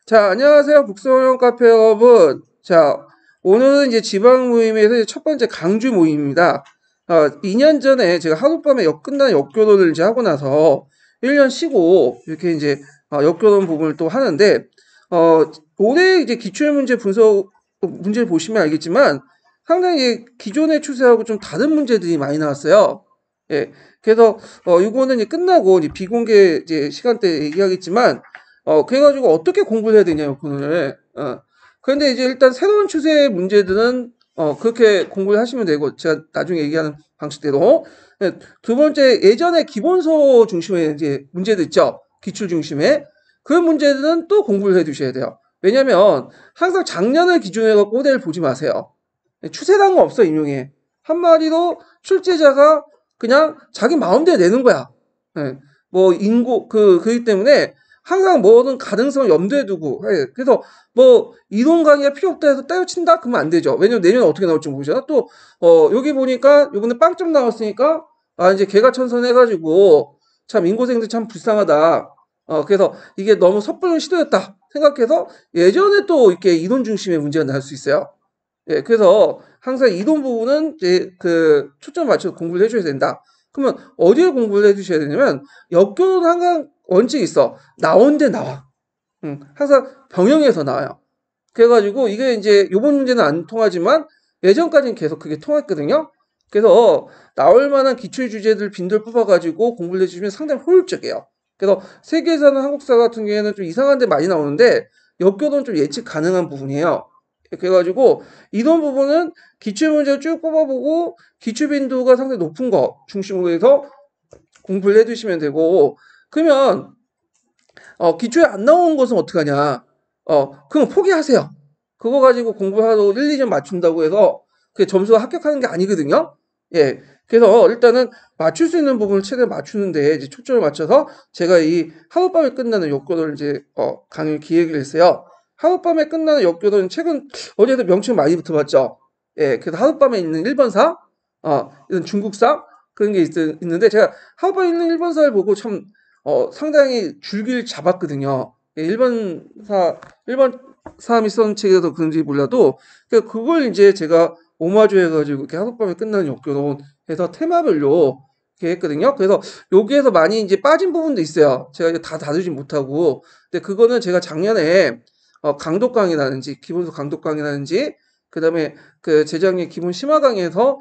자, 안녕하세요. 북서영 카페 여러분. 자, 오늘은 이제 지방 모임에서 이제 첫 번째 강주 모임입니다. 2년 전에 제가 하룻밤에 끝난 역교론을 이제 하고 나서 1년 쉬고 이렇게 이제 역교론 부분을 또 하는데, 올해 이제 기출문제 분석 문제를 보시면 알겠지만 상당히 기존의 추세하고 좀 다른 문제들이 많이 나왔어요. 예. 그래서, 이거는 이제 끝나고 이제 비공개 이제 시간대 얘기하겠지만, 그래가지고 어떻게 공부를 해야 되냐요, 오늘. 그런데 이제 일단 새로운 추세의 문제들은, 그렇게 공부를 하시면 되고, 제가 나중에 얘기하는 방식대로. 예, 두 번째, 예전에 기본서 중심의 이제 문제들 있죠. 기출 중심의. 그 문제들은 또 공부를 해 두셔야 돼요. 왜냐면, 항상 작년을 기준으로 해서 모델을 보지 마세요. 추세라는 거 없어, 인용에. 한마디로 출제자가 그냥 자기 마음대로 내는 거야. 예, 뭐, 그렇기 때문에, 항상 뭐든 가능성을 염두에 두고 그래서 뭐 이론 강의가 필요 없다 해서 때려친다 그러면 안 되죠. 왜냐면 내년에 어떻게 나올지 모르잖아. 또 여기 보니까 요번에 빵점 나왔으니까 이제 개가천선 해가지고 참 인고생들 참 불쌍하다. 그래서 이게 너무 섣부른 시도였다 생각해서 예전에 또 이렇게 이론 중심의 문제가 나올 수 있어요. 예, 그래서 항상 이론 부분은 이제 그 초점 맞춰서 공부를 해줘야 된다. 그러면 어디에 공부를 해주셔야 되냐면 역교는 항상 원칙이 있어. 나온 데 나와. 항상 병영에서 나와요. 그래가지고 이게 이제 요번 문제는 안 통하지만 예전까지는 계속 그게 통했거든요. 그래서 나올 만한 기출 주제들 빈들 뽑아가지고 공부를 해주시면 상당히 효율적이에요. 그래서 세계에서는 한국사 같은 경우에는 좀 이상한 데 많이 나오는데 역교는 좀 예측 가능한 부분이에요. 그래가지고 이런 부분은 기출 문제를 쭉 뽑아보고 기출 빈도가 상당히 높은 거 중심으로 해서 공부를 해두시면 되고 그러면 기초에 안 나오는 것은 어떡하냐? 그럼 포기하세요. 그거 가지고 공부하고 1, 2점 맞춘다고 해서 그 점수가 합격하는 게 아니거든요. 예. 그래서 일단은 맞출 수 있는 부분을 최대한 맞추는데 이제 초점을 맞춰서 제가 이 하룻밤에 끝나는 역교를 이제 강의 기획을 했어요. 하룻밤에 끝나는 역교는 최근 어제도 명칭 많이 붙어봤죠. 예. 그래서 하룻밤에 있는 일본사, 이런 중국사 그런 게 있는데 제가 하룻밤에 있는 일본사를 보고 참 상당히 줄기를 잡았거든요. 예, 일본 사람이 쓴 책에서 그런지 몰라도, 그걸 이제 제가 오마주 해가지고 이렇게 하룻밤에 끝나는 역교론 해서 테마별로 이렇게 했거든요. 그래서 여기에서 많이 이제 빠진 부분도 있어요. 제가 이제 다 다루지 못하고. 근데 그거는 제가 작년에 강독 강의라든지, 기본서 강독 강의라든지, 그 다음에 그 재작년 기본 심화 강의에서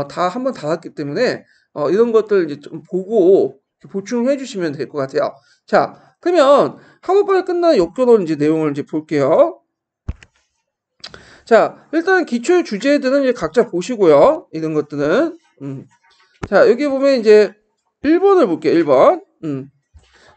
다 한번 다뤘기 때문에 이런 것들 이제 좀 보고 보충해 주시면 될 것 같아요. 자, 그러면 하루빨리 끝난 역교론 이제 내용을 이제 볼게요. 자, 일단 기출 주제들은 이제 각자 보시고요. 이런 것들은. 자, 여기 보면 이제 1번을 볼게요. 1번.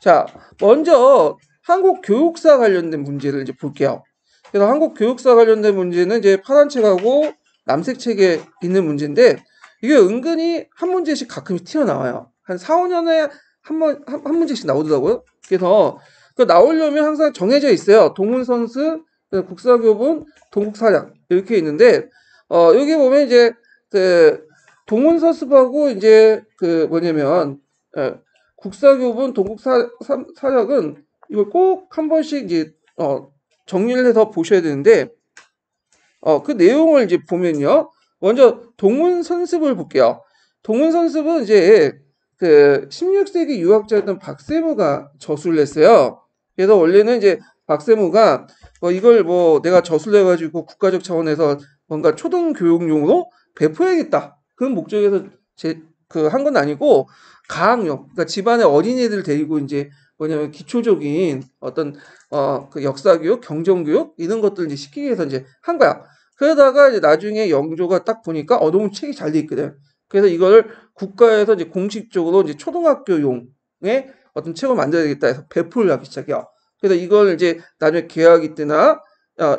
자, 먼저 한국 교육사 관련된 문제를 이제 볼게요. 그래서 한국 교육사 관련된 문제는 이제 파란 책하고 남색 책에 있는 문제인데 이게 은근히 한 문제씩 가끔씩 튀어나와요. 한 4, 5년에 한 문제씩 나오더라고요. 그래서 그 나오려면 항상 정해져 있어요. 동문선수, 국사교본, 동국사약 이렇게 있는데 여기 보면 이제 그 동문서습하고 이제 그 뭐냐면 국사교본, 동국사약은 이걸 꼭 한 번씩 이제 정리를 해서 보셔야 되는데 그 내용을 이제 보면요. 먼저 동문선습을 볼게요. 동문선습은 이제 그 16세기 유학자였던 박세무가 저술을 했어요. 그래서 원래는 이제 박세무가 이걸 뭐 내가 저술을 해가지고 국가적 차원에서 뭔가 초등교육용으로 배포해야겠다. 그런 목적에서 한 건 아니고 가학용, 그러니까 집안의 어린이들 데리고 이제 뭐냐면 기초적인 어떤 그 역사교육, 경정교육 이런 것들 이제 시키기 위해서 이제 한 거야. 그러다가 이제 나중에 영조가 딱 보니까 너무 책이 잘 돼 있거든. 그래서 이걸 국가에서 이제 공식적으로 이제 초등학교용의 어떤 책을 만들어야 되겠다 해서 배포를 하기 시작해요. 그래서 이걸 이제 나중에 개학기 때나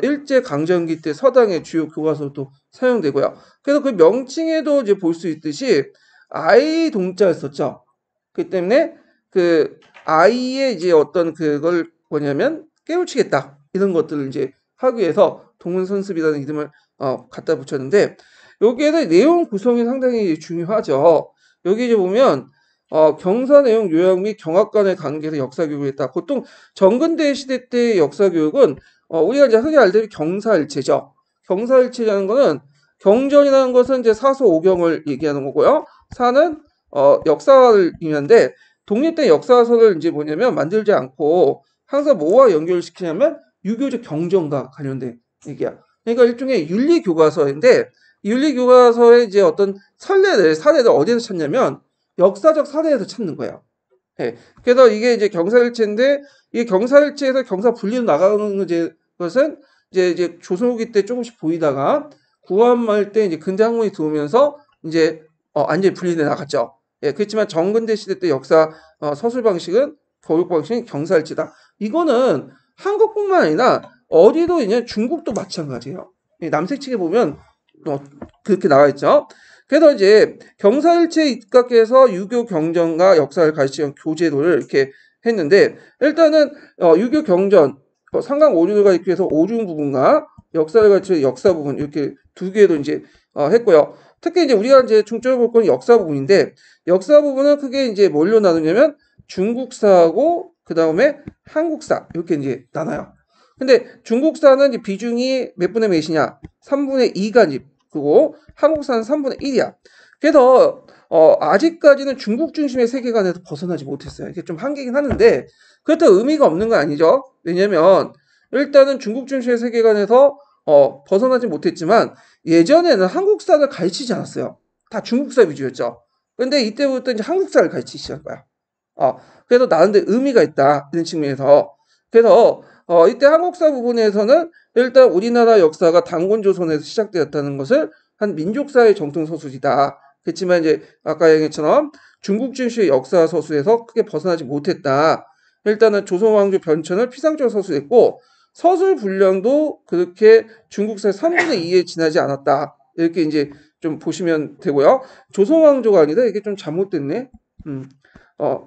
일제 강점기 때 서당의 주요 교과서도 사용되고요. 그래서 그 명칭에도 이제 볼 수 있듯이 아이 동자였었죠. 그 때문에 그 아이의 이제 어떤 그걸 뭐냐면 깨우치겠다 이런 것들을 이제 하기 위해서 동문선습이라는 이름을 갖다 붙였는데 여기에서 내용 구성이 상당히 중요하죠. 여기 이제 보면 경사 내용 요약 및 경학 간의 관계에서 역사 교육을 했다. 보통 정근대 시대 때 역사 교육은 우리가 이제 흔히 알다시피 경사일체죠. 경사일체라는 거는 경전이라는 것은 이제 사서 오경을 얘기하는 거고요. 사는 역사를 의미하는데 독립된 역사서를 이제 뭐냐면 만들지 않고 항상 뭐와 연결시키냐면 유교적 경전과 관련된 얘기야. 그러니까 일종의 윤리 교과서인데 윤리 교과서의 이제 어떤 사례를 어디에서 찾냐면 역사적 사례에서 찾는 거예요. 예. 그래서 이게 이제 경사일체인데 이 경사일체에서 경사 분리로 나가는 것은 이제 조선 후기 때 조금씩 보이다가 구한말 때 이제 근대 학문이 들어오면서 이제 완전히 분리돼 나갔죠. 예, 그렇지만 정근대 시대 때 역사 서술 방식은 교육 방식은 경사일체다. 이거는 한국뿐만 아니라 어디도 있냐 중국도 마찬가지예요. 남색책에 보면 그렇게 나와 있죠. 그래서 이제 경사일체에 입각해서 유교 경전과 역사를 가르치는 교재도를 이렇게 했는데 일단은 유교 경전 상강 오류가 이렇게 해서 오중 부분과 역사를 가르치는 역사 부분 이렇게 두 개도 이제 했고요. 특히 이제 우리가 이제 중점을 볼 건 역사 부분인데 역사 부분은 크게 이제 뭘로 나누냐면 중국사하고 그 다음에 한국사 이렇게 이제 나눠요. 근데 중국사는 이제 비중이 몇 분의 몇이냐? 3분의 2가 이제 그리고 한국사는 3분의 1이야. 그래서 아직까지는 중국 중심의 세계관에서 벗어나지 못했어요. 이게 좀 한계긴 하는데 그렇다고 의미가 없는 건 아니죠. 왜냐면 일단은 중국 중심의 세계관에서 벗어나지 못했지만 예전에는 한국사를 가르치지 않았어요. 다 중국사 위주였죠. 근데 이때부터 이제 한국사를 가르치기 시작한 거야. 그래서 나름대로 의미가 있다. 이런 측면에서. 그래서 이때 한국사 부분에서는 일단 우리나라 역사가 단곤조선에서 시작되었다는 것을 한 민족사의 정통 서술이다. 그렇지만 이제 아까 얘기처럼 중국 중시의 역사 서술에서 크게 벗어나지 못했다. 일단은 조선왕조 변천을 피상적 서술했고 서술 분량도 그렇게 중국사의 3분의 2에 지나지 않았다. 이렇게 이제 좀 보시면 되고요. 조선왕조가 아니다. 이게 좀 잘못됐네.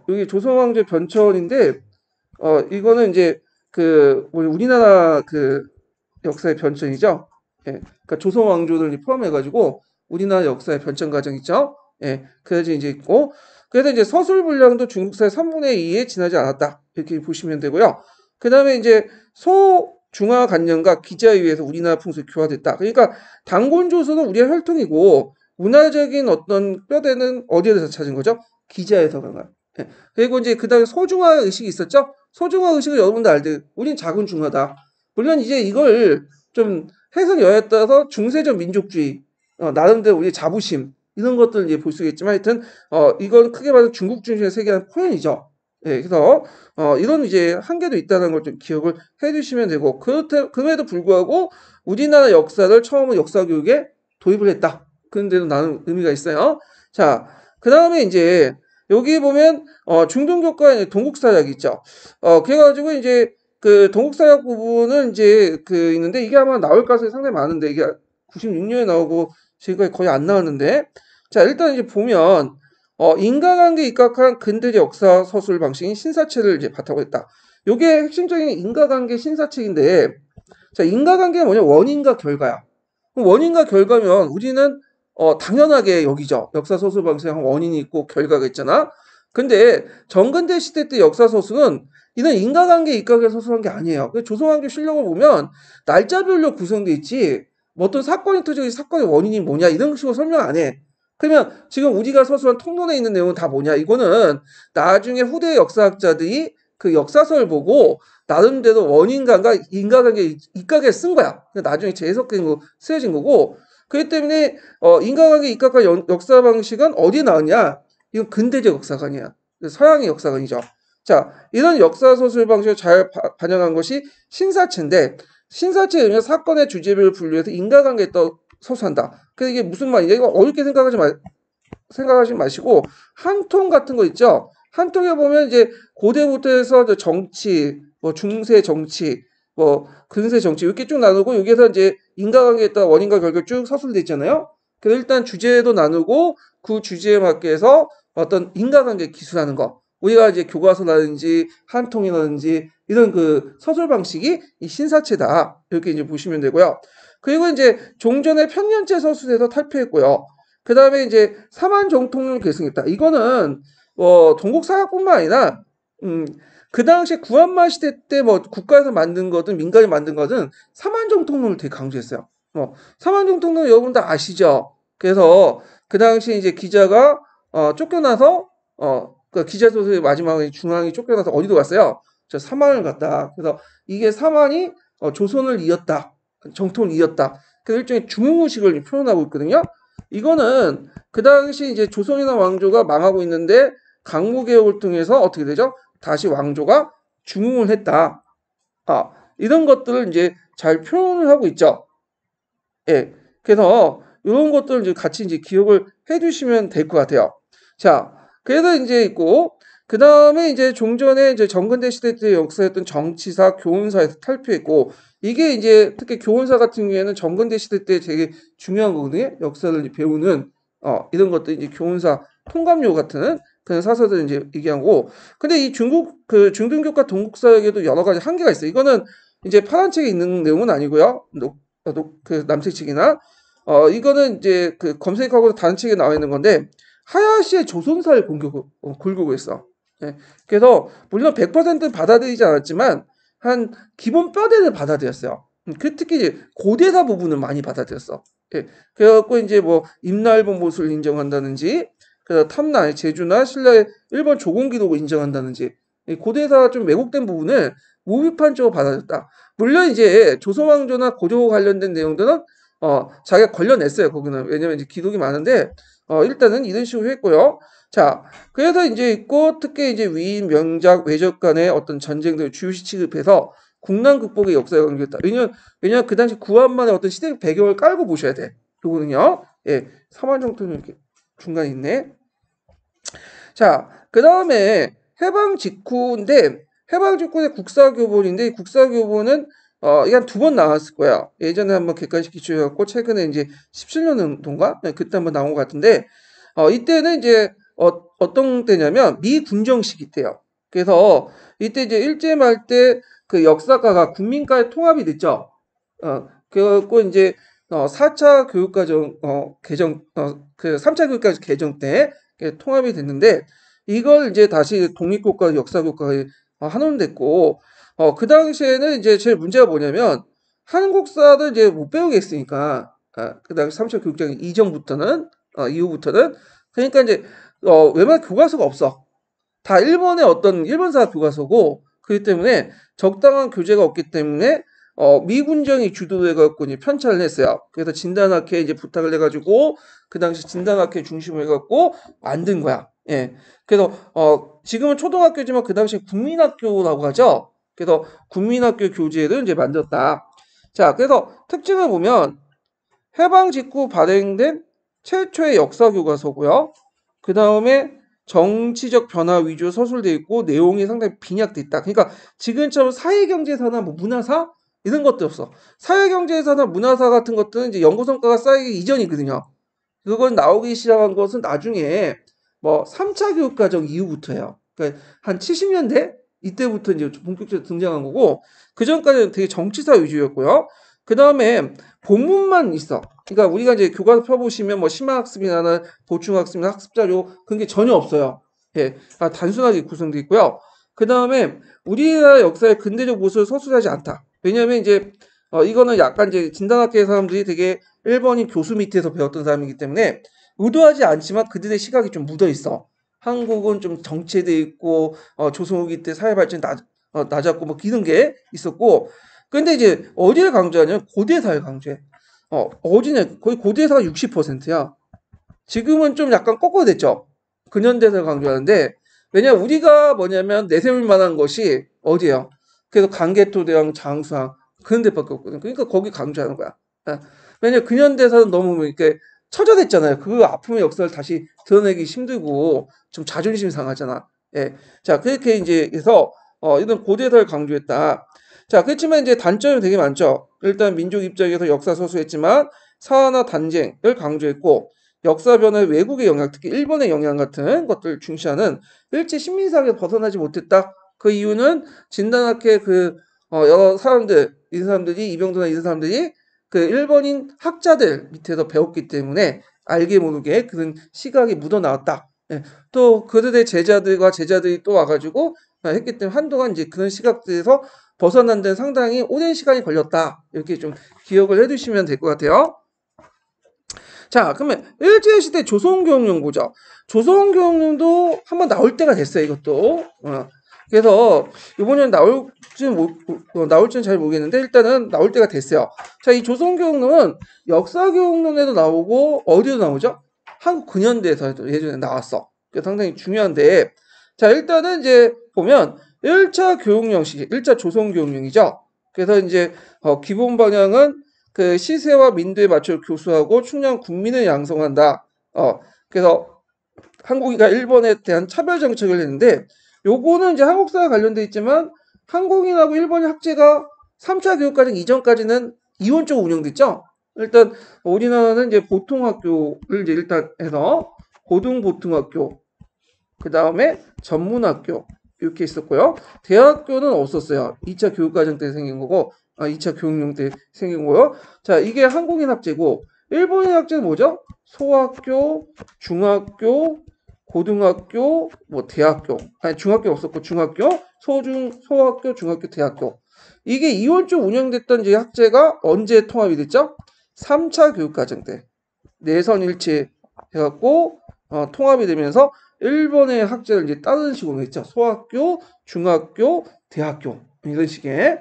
여기 조선왕조 변천인데 이거는 이제 그 우리나라 그 역사의 변천이죠. 예, 그러니까 조선 왕조를 포함해가지고 우리나라 역사의 변천 과정 있죠. 예, 그래서 이제 있고 그래서 이제 서술 분량도 중국사의 3분의 2에 지나지 않았다 이렇게 보시면 되고요. 그 다음에 이제 소중화 관념과 기자에 의해서 우리나라 풍습이 교화됐다. 그러니까 단곤조선은 우리의 혈통이고 문화적인 어떤 뼈대는 어디에서 찾은 거죠? 기자에서 그런 거야. 예, 그리고 이제 그 다음에 소중화 의식이 있었죠. 소중화 의식을 여러분들 알듯 우린 작은 중화다. 물론 이제 이걸 좀 해석이 여였다서 중세적 민족주의 나름대로 우리 자부심 이런 것들 이제 볼 수 있겠지만 하여튼 이건 크게 봐서 중국 중심의 세계한 표현이죠. 예, 그래서 이런 이제 한계도 있다는 걸 좀 기억을 해주시면 되고 그럼에도 불구하고 우리나라 역사를 처음으로 역사 교육에 도입을 했다. 그런데도 나는 의미가 있어요. 자, 그 다음에 이제 여기 보면 중등교과 동국사약 있죠. 그래가지고 이제 그 동국사약 부분은 이제 그 있는데 이게 아마 나올 가능성이 상당히 많은데 이게 96년에 나오고 지금까지 거의 안 나왔는데 자 일단 이제 보면 인과관계에 입각한 근대적 역사 서술 방식인 신사책을 이제 바탕으로 했다. 요게 핵심적인 인과관계 신사책인데 자 인과관계가 뭐냐 원인과 결과야. 원인과 결과면 우리는 당연하게 여기죠. 역사 서술 방식에 원인이 있고 결과가 있잖아. 근데 정근대 시대 때 역사 서술은 이런 인과관계 입각에 서술한 게 아니에요. 조선왕조 실력을 보면 날짜별로 구성돼 있지 뭐 어떤 사건이 터져서 사건의 원인이 뭐냐 이런 식으로 설명 안 해. 그러면 지금 우리가 서술한 통론에 있는 내용은 다 뭐냐 이거는 나중에 후대 역사학자들이 그 역사서를 보고 나름대로 원인관과 인과관계 입각에 쓴 거야. 나중에 재해석된 거 쓰여진 거고 그렇기 때문에 인과관계 입각과 역사 방식은 어디에 나왔냐? 이건 근대적 역사관이야. 서양의 역사관이죠. 자, 이런 역사 서술 방식을 잘 반영한 것이 신사체인데 신사체에 의한 사건의 주제별을 분류해서 인과관계에 또 서술한다. 그래서 이게 무슨 말이냐? 이거 어렵게 생각하지 마시고 한 통 같은 거 있죠. 한 통에 보면 이제 고대부터 해서 정치, 뭐 중세 정치, 뭐 근세 정치 이렇게 쭉 나누고 여기에서 이제 인과관계에 따라 원인과 결과가 쭉 서술돼 있잖아요. 그래서 일단 주제도 나누고 그 주제에 맞게 해서 어떤 인과관계 기술하는 거. 우리가 이제 교과서라든지 한 통이라든지 이런 그 서술 방식이 이 신사체다. 이렇게 이제 보시면 되고요. 그리고 이제 종전의 편년제 서술에서 탈피했고요. 그 다음에 이제 사만정통을 계승했다. 이거는 동국사약뿐만 아니라 그 당시에 구한말 시대 때 뭐 국가에서 만든 거든 민간이 만든 거든 사만정통론을 되게 강조했어요. 사만정통론 여러분 다 아시죠? 그래서 그 당시 이제 기자가 쫓겨나서 그 기자 소설의 마지막에 중앙이 쫓겨나서 어디로 갔어요? 저 사만을 갔다. 그래서 이게 사만이 조선을 이었다. 정통을 이었다. 그래서 일종의 중흥의식을 표현하고 있거든요. 이거는 그 당시 이제 조선이나 왕조가 망하고 있는데 강무개혁을 통해서 어떻게 되죠? 다시 왕조가 중흥을 했다. 이런 것들을 이제 잘 표현을 하고 있죠. 예. 그래서 이런 것들을 이제 같이 이제 기억을 해두시면 될 것 같아요. 자, 그래서 이제 있고, 그 다음에 이제 종전에 이제 정근대 시대 때 역사였던 정치사, 교훈사에서 탈피했고, 이게 이제 특히 교훈사 같은 경우에는 정근대 시대 때 되게 중요한 거거든요. 역사를 배우는, 이런 것들 이제 교훈사 통감요 같은 그런 사설을 이제 얘기하고, 근데 이 그 중등교과 동국사역에도 여러 가지 한계가 있어요. 이거는 이제 파란 책에 있는 내용은 아니고요. 그 남색책이나 이거는 이제 그 검색하고 다른 책에 나와 있는 건데 하야시의 조선사를 골고루 했어. 예. 그래서 물론 100%는 받아들이지 않았지만 한 기본 뼈대를 받아들였어요. 그 특히 이제 고대사 부분을 많이 받아들였어. 예. 그래갖고 이제 뭐 임나일본 모습을 인정한다든지 그 탐나 제주나 신라의 일본 조공 기록을 인정한다든지 고대사 좀 왜곡된 부분을 무비판적으로 받아들였다. 물론 이제 조선왕조나 고조 관련된 내용들은 자기가 걸려냈어요. 거기는 왜냐면 이제 기록이 많은데 일단은 이런 식으로 했고요. 자, 그래서 이제 있고 특히 이제 위인, 명작, 외적 간의 어떤 전쟁들 주요시 취급해서 국난 극복의 역사에 관계했다. 왜냐면 그 당시 구한말의 어떤 시대 배경을 깔고 보셔야 돼. 요거는요. 예, 사만정통은 이렇게 중간에 있네. 자, 그 다음에 해방 직후인데 해방 직후에 국사교본인데 국사교본은 이게 한 두 번 나왔을 거야. 예전에 한번 객관식 기초였고 최근에 이제 17년 정도인가? 네, 그때 한번 나온 것 같은데 이때는 이제 어떤 때냐면 미군정 시기 때요. 그래서 이때 이제 일제말 때 그 역사가가 국민과의 통합이 됐죠. 그래갖고 이제 4차 교육과정 개정 그 3차 교육과정 개정 때 통합이 됐는데 이걸 이제 다시 독립국가 역사교과에 한원됐고 그 당시에는 이제 제일 문제가 뭐냐면 한국사를 이제 못 배우겠으니까 그 당시 3차 교육장 이전부터는 이후부터는 그러니까 이제 웬만한 교과서가 없어. 다 일본의 어떤 일본사 교과서고 그렇기 때문에 적당한 교재가 없기 때문에 미군정이 주도를 해갖고 이제 편찬을 했어요. 그래서 진단학회 이제 부탁을 해가지고 그 당시 진단학회 중심으로 해갖고 만든 거야. 예. 그래서 지금은 초등학교지만 그 당시 국민학교라고 하죠. 그래서 국민학교 교재를 이제 만들었다. 자, 그래서 특징을 보면 해방 직후 발행된 최초의 역사 교과서고요. 그 다음에 정치적 변화 위주로 서술돼 있고 내용이 상당히 빈약돼 있다. 그러니까 지금처럼 사회경제사나 뭐 문화사 이런 것도 없어. 사회경제사나 문화사 같은 것들은 이제 연구 성과가 쌓이기 이전이거든요. 그건 나오기 시작한 것은 나중에 뭐 3차 교육과정 이후부터예요. 그러니까 한 70년대 이때부터 이제 본격적으로 등장한 거고 그 전까지는 되게 정치사 위주였고요. 그 다음에 본문만 있어. 그러니까 우리가 이제 교과서 펴보시면 뭐 심화학습이나 보충학습이나 학습자료 그런 게 전혀 없어요. 예, 단순하게 구성되어 있고요. 그 다음에 우리나라 역사의 근대적 모습을 서술하지 않다. 왜냐하면 이제 이거는 약간 이제 진단학계 사람들이 되게 일본인 교수 밑에서 배웠던 사람이기 때문에 의도하지 않지만 그들의 시각이 좀 묻어 있어. 한국은 좀 정체돼 있고 조선 후기 때 사회 발전이 낮았고 뭐 이런 게 있었고 근데 이제 어디를 강조하냐면 고대사를 강조해. 어디냐 거의 고대사가 60%야. 지금은 좀 약간 거꾸로 됐죠. 근현대사를 강조하는데 왜냐 우리가 뭐냐면 내세울 만한 것이 어디예요? 그래서 강개토대왕 장수왕 그런 데밖에 없거든. 그러니까 거기 강조하는 거야. 왜냐 근현대사는 너무 이렇게 처절했잖아요. 그 아픔의 역사를 다시 드러내기 힘들고 좀 자존심 상하잖아. 예. 자 그렇게 이제 해서 이런 고대사를 강조했다. 자 그렇지만 이제 단점이 되게 많죠. 일단 민족 입장에서 역사 서술했지만 사화나 단쟁을 강조했고 역사 변화의 외국의 영향, 특히 일본의 영향 같은 것들을 중시하는 일제 식민사회에서 벗어나지 못했다. 그 이유는 진단학회 그 여러 사람들, 이 사람들이 이병도나 이런 사람들이 그 일본인 학자들 밑에서 배웠기 때문에 알게 모르게 그런 시각이 묻어나왔다. 예, 또 그들의 제자들과 제자들이 또 와가지고 했기 때문에 한동안 이제 그런 시각들에서 벗어난 데는 상당히 오랜 시간이 걸렸다. 이렇게 좀 기억을 해두시면 될 것 같아요. 자, 그러면 일제시대 조선교육령 보죠. 조선교육령도 한번 나올 때가 됐어요, 이것도. 그래서 이번에 나올지는 잘 모르겠는데 일단은 나올 때가 됐어요. 자, 이 조선교육론은 역사교육론에도 나오고 어디도 나오죠? 한국 근현대에서도 예전에 나왔어. 그래서 상당히 중요한데, 자, 일단은 이제 보면 1차 교육령식, 1차 조선교육령이죠. 그래서 이제 기본 방향은 그 시세와 민도에 맞춰 교수하고 충남 국민을 양성한다. 그래서 한국이가 일본에 대한 차별 정책을 했는데 요거는 이제 한국사와 관련돼 있지만 한국인하고 일본의 학제가 3차 교육과정 이전까지는 이원적으로 운영됐죠. 일단 우리나라는 이제 보통학교를 이제 일단 해서 고등보통학교, 그 다음에 전문학교 이렇게 있었고요. 대학교는 없었어요. 2차 교육과정 때 생긴 거고, 2차 교육령 때 생긴 거요. 자, 이게 한국인 학제고, 일본인 학제는 뭐죠? 소학교, 중학교, 고등학교, 뭐 대학교. 아니 중학교 없었고 중학교, 소학교, 중학교, 대학교. 이게 이원적 운영됐던 이제 학제가 언제 통합이 됐죠? 3차 교육과정 때 내선일치 해갖고 통합이 되면서 일본의 학제를 이제 다른 식으로 했죠. 소학교, 중학교, 대학교 이런 식의.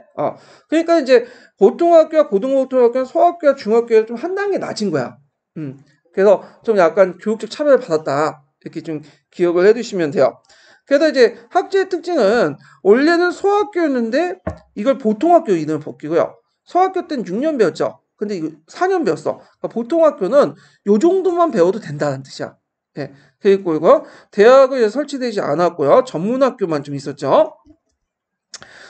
그러니까 이제 보통학교와 고등보통학교는 소학교와 중학교가 좀 한 단계 낮은 거야. 그래서 좀 약간 교육적 차별을 받았다. 이렇게 좀 기억을 해두시면 돼요. 그래서 이제 학제의 특징은 원래는 소학교였는데 이걸 보통학교 이름을 바뀌고요. 소학교 때는 6년 배웠죠. 근데 이거 4년 배웠어. 그러니까 보통학교는 요 정도만 배워도 된다는 뜻이야. 예. 그리고 이거 대학은 설치되지 않았고요. 전문학교만 좀 있었죠.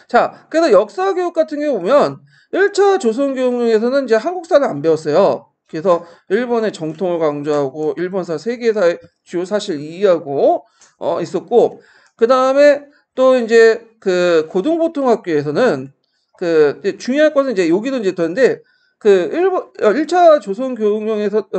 자, 그래서 역사교육 같은 경우 보면 1차 조선교육령에서는 이제 한국사를 안 배웠어요. 그래서 일본의 정통을 강조하고 일본사 세계사의 주요 사실 이해하고 있었고, 그 다음에 또 이제 그 고등보통학교에서는 그 중요한 것은 이제 여기도 이제 되는데 그 1차 조선교육령에서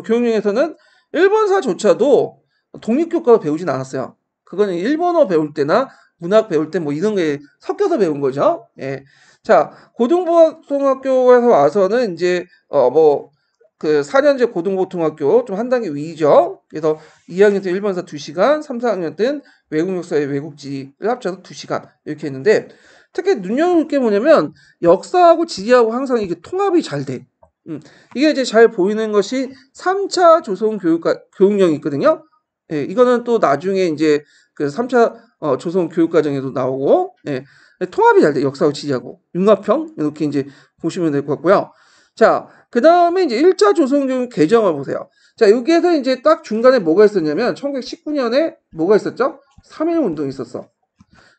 교육령에서는 일본사조차도 독립교과로 배우진 않았어요. 그거는 일본어 배울 때나 문학 배울 때 뭐 이런 게 섞여서 배운 거죠. 예. 자, 고등보통학교에서 와서는 이제 뭐 그 4년제 고등보통학교 좀 한 단계 위죠. 그래서 2학년 때 일본사 2시간, 3, 4학년 때는 외국 역사의 외국지를 합쳐서 2시간 이렇게 했는데 특히 눈여겨볼 게 뭐냐면 역사하고 지리하고 항상 이게 통합이 잘 돼. 이게 이제 잘 보이는 것이 3차 조선 교육령이 있거든요. 예, 이거는 또 나중에 이제 그 3차 조선 교육과정에도 나오고, 예, 통합이 잘 돼, 역사하고 지리하고. 융합형, 이렇게 이제 보시면 될 것 같고요. 자, 그 다음에 이제 1차 조선 교육 개정을 보세요. 자, 여기에서 이제 딱 중간에 뭐가 있었냐면, 1919년에 뭐가 있었죠? 3.1 운동이 있었어.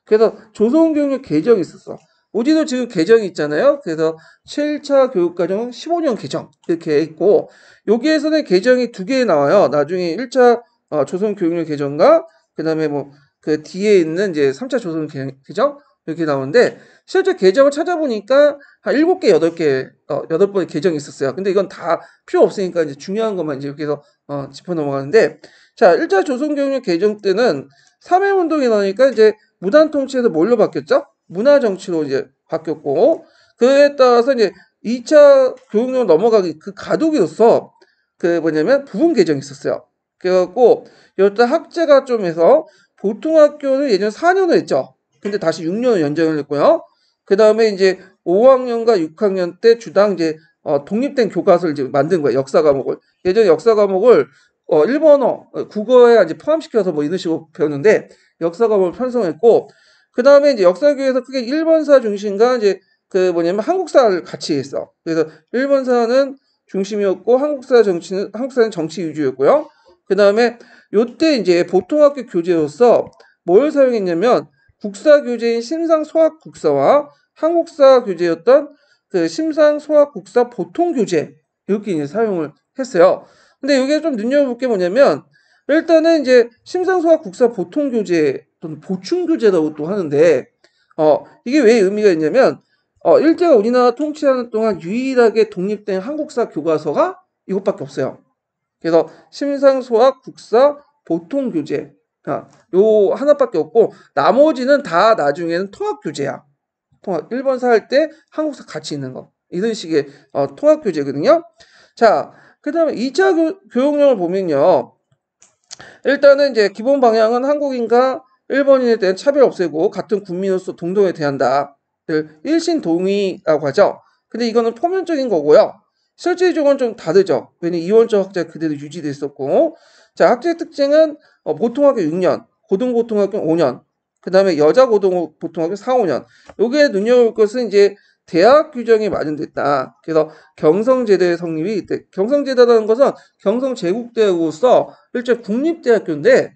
그래서 조선교육령 개정이 있었어. 우리도 지금 개정이 있잖아요. 그래서 7차 교육과정은 15년 개정 이렇게 있고 여기에서는 개정이 2개 나와요. 나중에 1차 조선교육령 개정과 그다음에 뭐 그 뒤에 있는 이제 3차 조선 개정 이렇게 나오는데 실제 개정을 찾아보니까 한 7개, 8개, 8번의 개정이 있었어요. 근데 이건 다 필요 없으니까 이제 중요한 것만 이제 여기서 짚어 넘어가는데 자, 1차 조선교육령 개정 때는 3.1 운동이 나오니까 이제 무단 통치에서 뭘로 바뀌었죠? 문화 정치로 이제 바뀌었고 그에 따라서 이제 2차 교육령 넘어가기 그 가독으로서 그 뭐냐면 부분 개정이 있었어요. 그래갖고 여기다 학제가 좀 해서 보통학교는 예전 4년을 했죠. 근데 다시 6년을 연장을 했고요. 그 다음에 이제 5학년과 6학년 때 주당 이제 독립된 교과서를 이제 만든 거예요. 역사 과목을. 예전 역사 과목을 일본어, 국어에 이제 포함시켜서 뭐 이런 식으로 배웠는데 역사 과목을 편성했고 그 다음에 이제 역사교에서 크게 일본사 중심과 이제 그 뭐냐면 한국사를 같이 했어. 그래서 일본사는 중심이었고 한국사는 정치 위주였고요. 그 다음에 요때 이제 보통학교 교재로서 뭘 사용했냐면 국사 교재인 심상소학 국사와 한국사 교재였던 그 심상소학 국사 보통 교재 이렇게 이제 사용을 했어요. 근데 여기에 좀 눈여겨볼 게 뭐냐면 일단은 이제 심상소학 국사 보통 교재 또는 보충 교재라고 또 하는데 이게 왜 의미가 있냐면 일제가 우리나라 통치하는 동안 유일하게 독립된 한국사 교과서가 이것밖에 없어요. 그래서 심상소학 국사 보통 교재. 요 하나밖에 없고 나머지는 다 나중에는 통합 교재야. 통합. 일본사 할 때 한국사 같이 있는 거. 이런 식의 통합 교재거든요. 자, 그다음에 2차 교육령을 보면요. 일단은 이제 기본 방향은 한국인과 일본인에 대한 차별 없애고 같은 국민으로서 동등하게 대한다. 일신 동의라고 하죠. 근데 이거는 표면적인 거고요. 실질적으로는 좀 다르죠. 왜냐면 이원적 학제 그대로 유지됐었고. 자, 학제 특징은 보통학교 6년, 고등보통학교 5년, 그 다음에 여자 고등보통학교 4, 5년. 요게 눈여겨볼 것은 이제 대학 규정이 마련됐다. 그래서 경성제대 성립이 이때 경성제대라는 것은 경성제국대학으로서 일제 국립대학교인데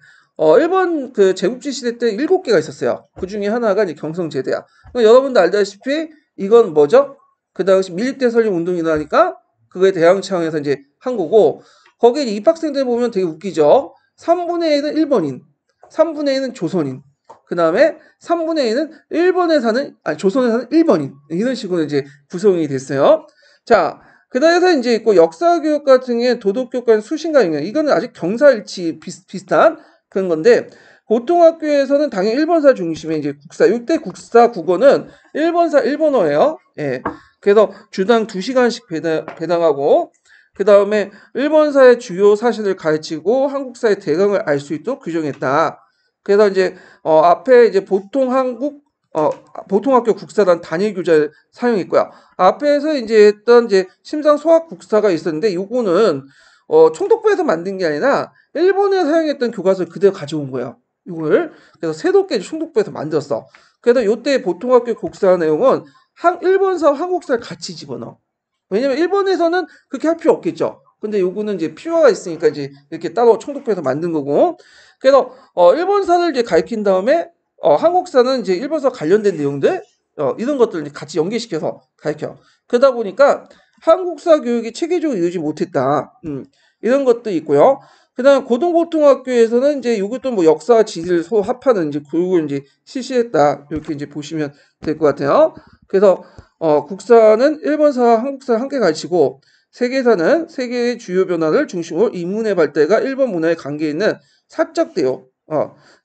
일본 그 제국지 시대 때 7개가 있었어요. 그 중에 하나가 이제 경성제대야. 그러니까 여러분도 알다시피 이건 뭐죠? 그 당시 밀립대 설립 운동이 일어나니까 그거에 대항차원에서 이제 한 거고 거기에 입학생들 보면 되게 웃기죠. 3분의 1은 일본인, 3분의 1은 조선인, 그 다음에 3분의 1은 일본에 사는, 조선에 사는 일본인. 이런 식으로 이제 구성이 됐어요. 자, 그 다음에 이제 있고 역사교육 같은 게 도덕교육과는 수신과 영역. 이거는 아직 경사일치 비슷한 그런 건데, 고등학교에서는 당연히 일본사 중심의 이제 국사. 이때 국사 국어는 일본사 일본어예요. 예. 그래서 주당 2시간씩 배당하고, 그 다음에 일본사의 주요 사실을 가르치고 한국사의 대강을 알 수 있도록 규정했다. 그래서 이제 앞에 이제 보통학교 국사단 단일 교재를 사용했고요. 앞에서 이제 했던 이제 심상 소학 국사가 있었는데 요거는 총독부에서 만든 게 아니라 일본에 사용했던 교과서를 그대로 가져온 거예요. 이걸 그래서 새롭게 총독부에서 만들었어. 그래서 요때 보통학교 국사 내용은 일본사 한국사를 같이 집어넣어. 왜냐면 일본에서는 그렇게 할 필요 없겠죠. 근데 요거는 이제 필요가 있으니까 이제 이렇게 따로 총독부에서 만든 거고. 그래서 일본사를 이제 가르친 다음에 한국사는 이제 일본사 관련된 내용들 이런 것들을 같이 연계시켜서 가르쳐. 그러다 보니까 한국사 교육이 체계적으로 이루어지지 못했다. 이런 것도 있고요. 그다음 고등고등학교에서는 이제 이것도 뭐 역사 지리를 서로 합하는 이제 교육을 이제 실시했다. 이렇게 이제 보시면 될 것 같아요. 그래서 국사는 일본사와 한국사를 함께 가르치고 세계사는 세계의 주요 변화를 중심으로 인문의 발달과 일본 문화의 관계에 있는 사적 대요.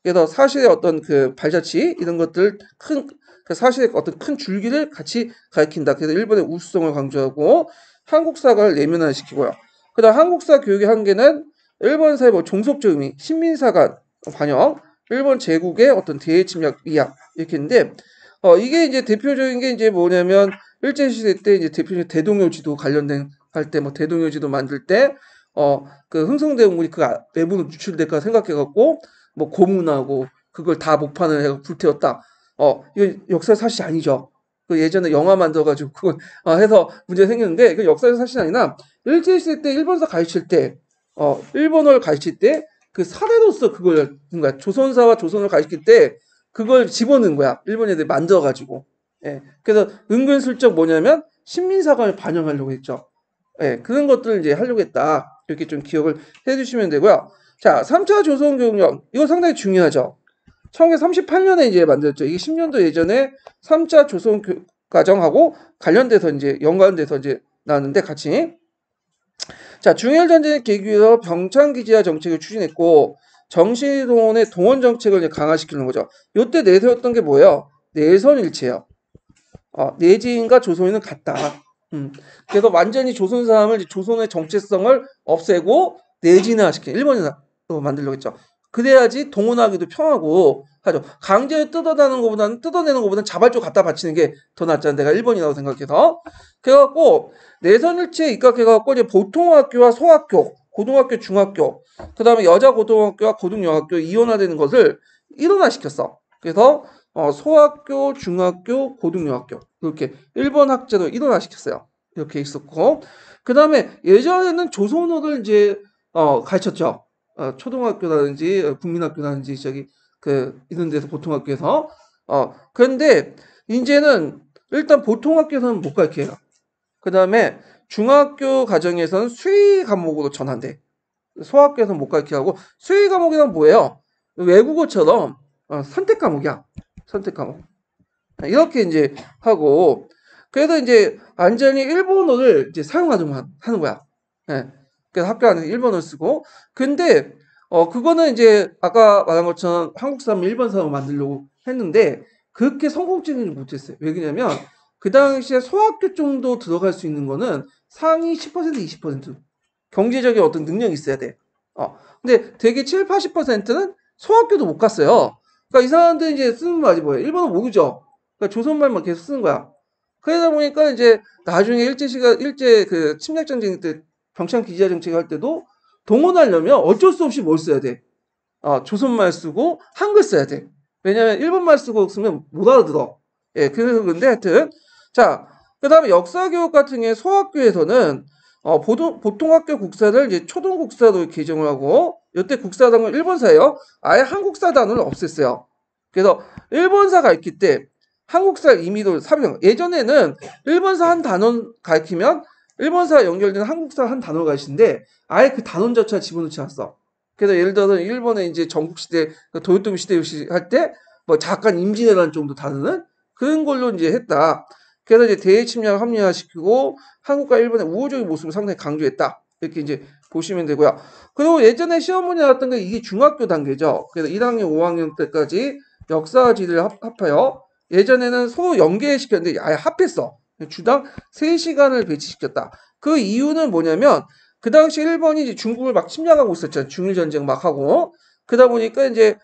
그래서 사실의 어떤 그 발자취 이런 것들 그 사실의 어떤 큰 줄기를 같이 가르친다. 그래서 일본의 우수성을 강조하고 한국사를 내면화시키고요. 그다음 한국사 교육의 한계는 일본사의 뭐 종속적 의미, 신민사관 반영, 일본 제국의 어떤 대외 침략 위약 이렇게 있는데 이게 이제 대표적인 게 이제 뭐냐면 일제 시대 때 이제 대표적인 대동요지도 관련된 할 때 뭐 대동요지도 만들 때 그 흥성대원군이 그 내부로 유출될까 생각해갖고 뭐 고문하고 그걸 다 목판을 해서 불태웠다. 이거 역사 사실이 아니죠. 그 예전에 영화 만들어가지고 그걸 해서 문제 생겼는데 그 역사 사실이 아니라 일제 시대 때 일본사 가르칠 때 일본어를 가르칠 때 그 사례로서 그걸 그러니까 조선사와 조선을 가르칠 때 그걸 집어넣은 거야. 일본 애들이 만들어가지고. 예. 그래서 은근슬쩍 뭐냐면 신민사관을 반영하려고 했죠. 예. 그런 것들을 이제 하려고 했다. 이렇게 좀 기억을 해주시면 되고요. 자, 3차 조선교육령. 이거 상당히 중요하죠. 1938년에 이제 만들었죠. 이게 10년도 예전에 3차 조선과정하고 관련돼서 이제 연관돼서 이제 나왔는데 같이. 자, 중일전쟁의 계기로 병창기지화 정책을 추진했고 정신동원의 동원 정책을 이제 강화시키는 거죠. 요때 내세웠던 게 뭐예요? 내선일체요. 내지인과 조선인은 같다. 그래서 완전히 조선 사람을 조선의 정체성을 없애고 내진화시키는 일본인으로 만들려고 했죠. 그래야지 동원하기도 편하고 하죠. 강제로 뜯어내는 것보다는 자발적으로 갖다 바치는 게 더 낫잖아요. 내가 일본이라고 생각해서. 그래갖고 내선일체에 입각해갖고 이제 보통학교와 소학교, 고등학교, 중학교, 그 다음에 여자 고등학교와 고등여학교 이원화되는 것을 일원화시켰어. 그래서 소학교, 중학교, 고등여학교 이렇게 일본 학제도 일원화시켰어요. 이렇게 있었고 그 다음에 예전에는 조선어를 이제 가르쳤죠. 초등학교라든지 국민학교라든지 저기 그 이런 데서 보통학교에서 그런데 이제는 일단 보통학교에서는 못 가르쳐요. 그 다음에 중학교 과정에서는 수의 과목으로 전환돼. 소학교에서는 못 가르치게 하고 수의 과목이란 뭐예요? 외국어처럼 선택 과목이야. 선택 과목. 이렇게 이제 하고 그래서 이제 완전히 일본어를 이제 사용하도록 하는 거야. 예. 그래서 학교 안에서 일본어를 쓰고 근데 그거는 이제 아까 말한 것처럼 한국 사람, 일본 사람을 만들려고 했는데 그렇게 성공적이지 못했어요. 왜 그러냐면 그 당시에 소학교 정도 들어갈 수 있는 거는 상위 10% 20% 경제적인 어떤 능력이 있어야 돼. 근데 되게 7, 80%는 소학교도 못 갔어요. 그러니까 이 사람들이 이제 쓰는 말이 뭐예요? 일본어 모르죠. 그러니까 조선말만 계속 쓰는 거야. 그러다 보니까 이제 나중에 일제 그 침략 전쟁 때 병창 기지화 정책 할 때도 동원하려면 어쩔 수 없이 뭘 써야 돼? 조선말 쓰고 한글 써야 돼. 왜냐면 일본말 쓰고 쓰면 못 알아들어. 예, 그래서 그런데 하여튼 자, 그다음에 역사 교육 같은 경우에 소학교에서는 보통 학교 국사를 이제 초등 국사로 개정을 하고 이때 국사단은 일본사예요. 아예 한국사 단어를 없앴어요. 그래서 일본사 가르칠 때 한국사 임의도 삽입. 예전에는 일본사 한 단원 가르치면 일본사 연결된 한국사 한 단어 가르치는데 아예 그 단원 자체를 집어넣지 않았어. 그래서 예를 들어서 일본의 이제 전국시대, 도요토미 시대 할 때 뭐 잠깐 임진왜란 정도 다루는 그런 걸로 이제 했다. 그래서 이제 대외 침략을 합리화시키고 한국과 일본의 우호적인 모습을 상당히 강조했다. 이렇게 이제 보시면 되고요. 그리고 예전에 시험 문제 나왔던 게 이게 중학교 단계죠. 그래서 1학년, 5학년 때까지 역사지를 합하여 예전에는 서로 연계시켰는데 아예 합했어. 주당 3시간을 배치시켰다. 그 이유는 뭐냐면 그 당시 일본이 이제 중국을 막 침략하고 있었잖아요. 중일 전쟁 막 하고. 그러다 보니까 이제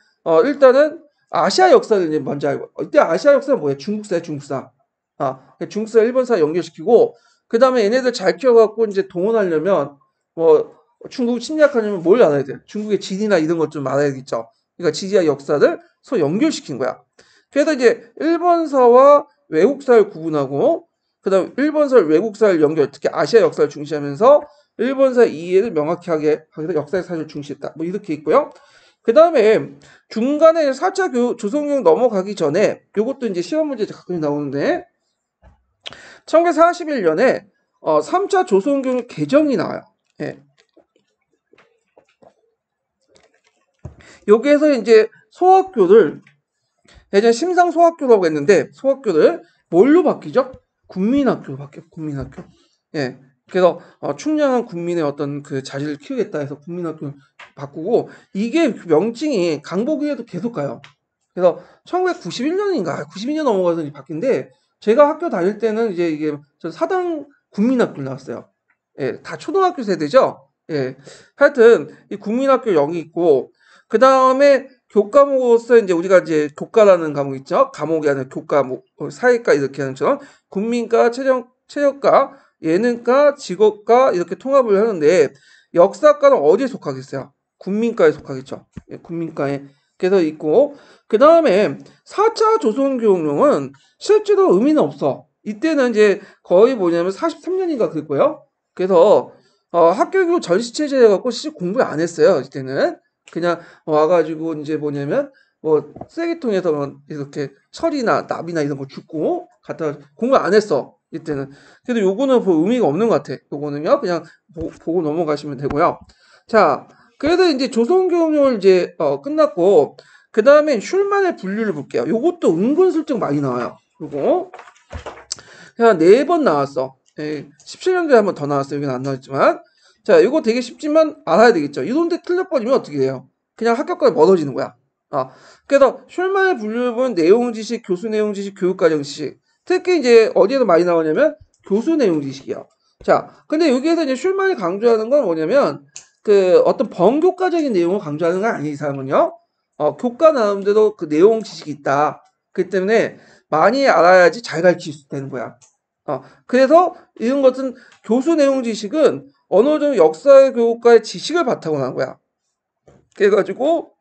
일단은 아시아 역사를 이제 먼저 알고. 이때 아시아 역사는 뭐예요? 중국사야, 중국사. 중국사, 일본사 연결시키고 그다음에 얘네들 잘 키워갖고 이제 동원하려면 뭐 중국 침략하려면 뭘 알아야 돼요? 중국의 지리나 이런 것 좀 알아야겠죠. 그러니까 지리와 역사를 서로 연결시킨 거야. 그래서 이제 일본사와 외국사를 구분하고 그다음 일본사를 외국사를 연결, 특히 아시아 역사를 중시하면서 일본사 이해를 명확히 하게 하기로 역사의 사실을 중시했다. 뭐 이렇게 있고요. 그 다음에 중간에 4차 조선교육 넘어가기 전에 이것도 이제 시험 문제 가끔 나오는데 1941년에 3차 조선교육 개정이 나와요. 예. 여기에서 이제 소학교를 예전에 심상 소학교라고 했는데 소학교를 뭘로 바뀌죠? 국민학교로 바뀌어요. 국민학교. 예. 그래서 충량한 국민의 어떤 그 자질을 키우겠다 해서 국민학교 바꾸고 이게 명칭이 강복위에도 계속 가요. 그래서 1991년인가 92년 넘어가서 바뀐데 제가 학교 다닐 때는 이제 이게 저 사당 국민학교 나왔어요. 예, 다 초등학교 세대죠. 예, 하여튼 이 국민학교 0이 있고 그 다음에 교과목으로서 이제 우리가 이제 교과라는 과목 있죠. 과목이 아니라 교과목, 사회과 이렇게 하는 것처럼 국민과 체력과 예능과 직업과 이렇게 통합을 하는데 역사과는 어디에 속하겠어요? 국민과에 속하겠죠. 예, 국민과에 그래서 있고 그 다음에 4차 조선교육령은 실제로 의미는 없어. 이때는 이제 거의 뭐냐면 43년인가 그랬고요. 그래서 학교교육 전시체제 해갖고 실제 공부를 안 했어요. 이때는 그냥 와가지고 이제 뭐냐면 뭐 쓰레기통에서 이렇게 철이나 납이나 이런 거 줍고 갖다 공부 안 했어. 이때는. 그래도 요거는 뭐 의미가 없는 것 같아. 요거는요. 그냥 보고 넘어가시면 되고요. 자, 그래도 이제 조선교육령을 이제 끝났고 그 다음에 슐만의 분류를 볼게요. 요것도 은근슬쩍 많이 나와요. 요거 그냥 4번 나왔어. 17년도에 한 번 더 나왔어요. 여기는 안 나왔지만 자, 이거 되게 쉽지만 알아야 되겠죠. 이런데 틀려버리면 어떻게 돼요? 그냥 합격까지 멀어지는 거야. 그래서 슐만의 분류를 보면 내용 지식, 교수 내용 지식, 교육 과정 지식. 특히 이제 어디에서 많이 나오냐면 교수 내용 지식이야. 자, 근데 여기에서 이제 슐만이 강조하는 건 뭐냐면 그 어떤 번교과적인 내용을 강조하는 건 아니에요. 이 사람은요. 교과 나름대로 그 내용 지식이 있다. 그렇기 때문에 많이 알아야지 잘 가르칠 수 있다는 거야. 그래서 이런 것은 교수 내용 지식은 어느 정도 역사 교육과의 지식을 바탕으로 한 거야. 그래가지고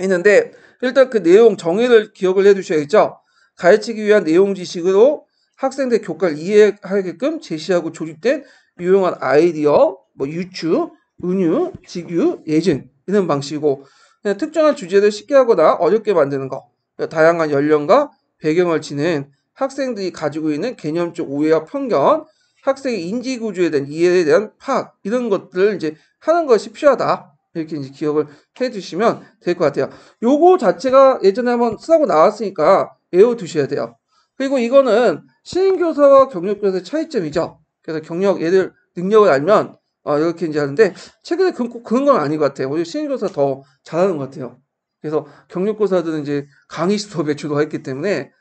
있는데 일단 그 내용 정의를 기억을 해두셔야겠죠. 가르치기 위한 내용 지식으로 학생들 교과를 이해하게끔 제시하고 조립된 유용한 아이디어, 뭐 유추, 은유, 직유, 예증 이런 방식이고 그냥 특정한 주제를 쉽게 하거나 어렵게 만드는 거, 다양한 연령과 배경을 지닌 학생들이 가지고 있는 개념적 오해와 편견, 학생의 인지 구조에 대한 이해에 대한 파악 이런 것들을 이제 하는 것이 필요하다. 이렇게 이제 기억을 해주시면 될 것 같아요. 요거 자체가 예전에 한번 쓰고 나왔으니까 외워두셔야 돼요. 그리고 이거는 시행교사와 경력교사의 차이점이죠. 그래서 경력 얘들 능력을 알면 이렇게 이제 하는데 최근에 꼭 그런 건 아닌 것 같아요. 오히려 신입교사 더 잘하는 것 같아요. 그래서 경력고사들은 이제 강의 수업에 주도했기 때문에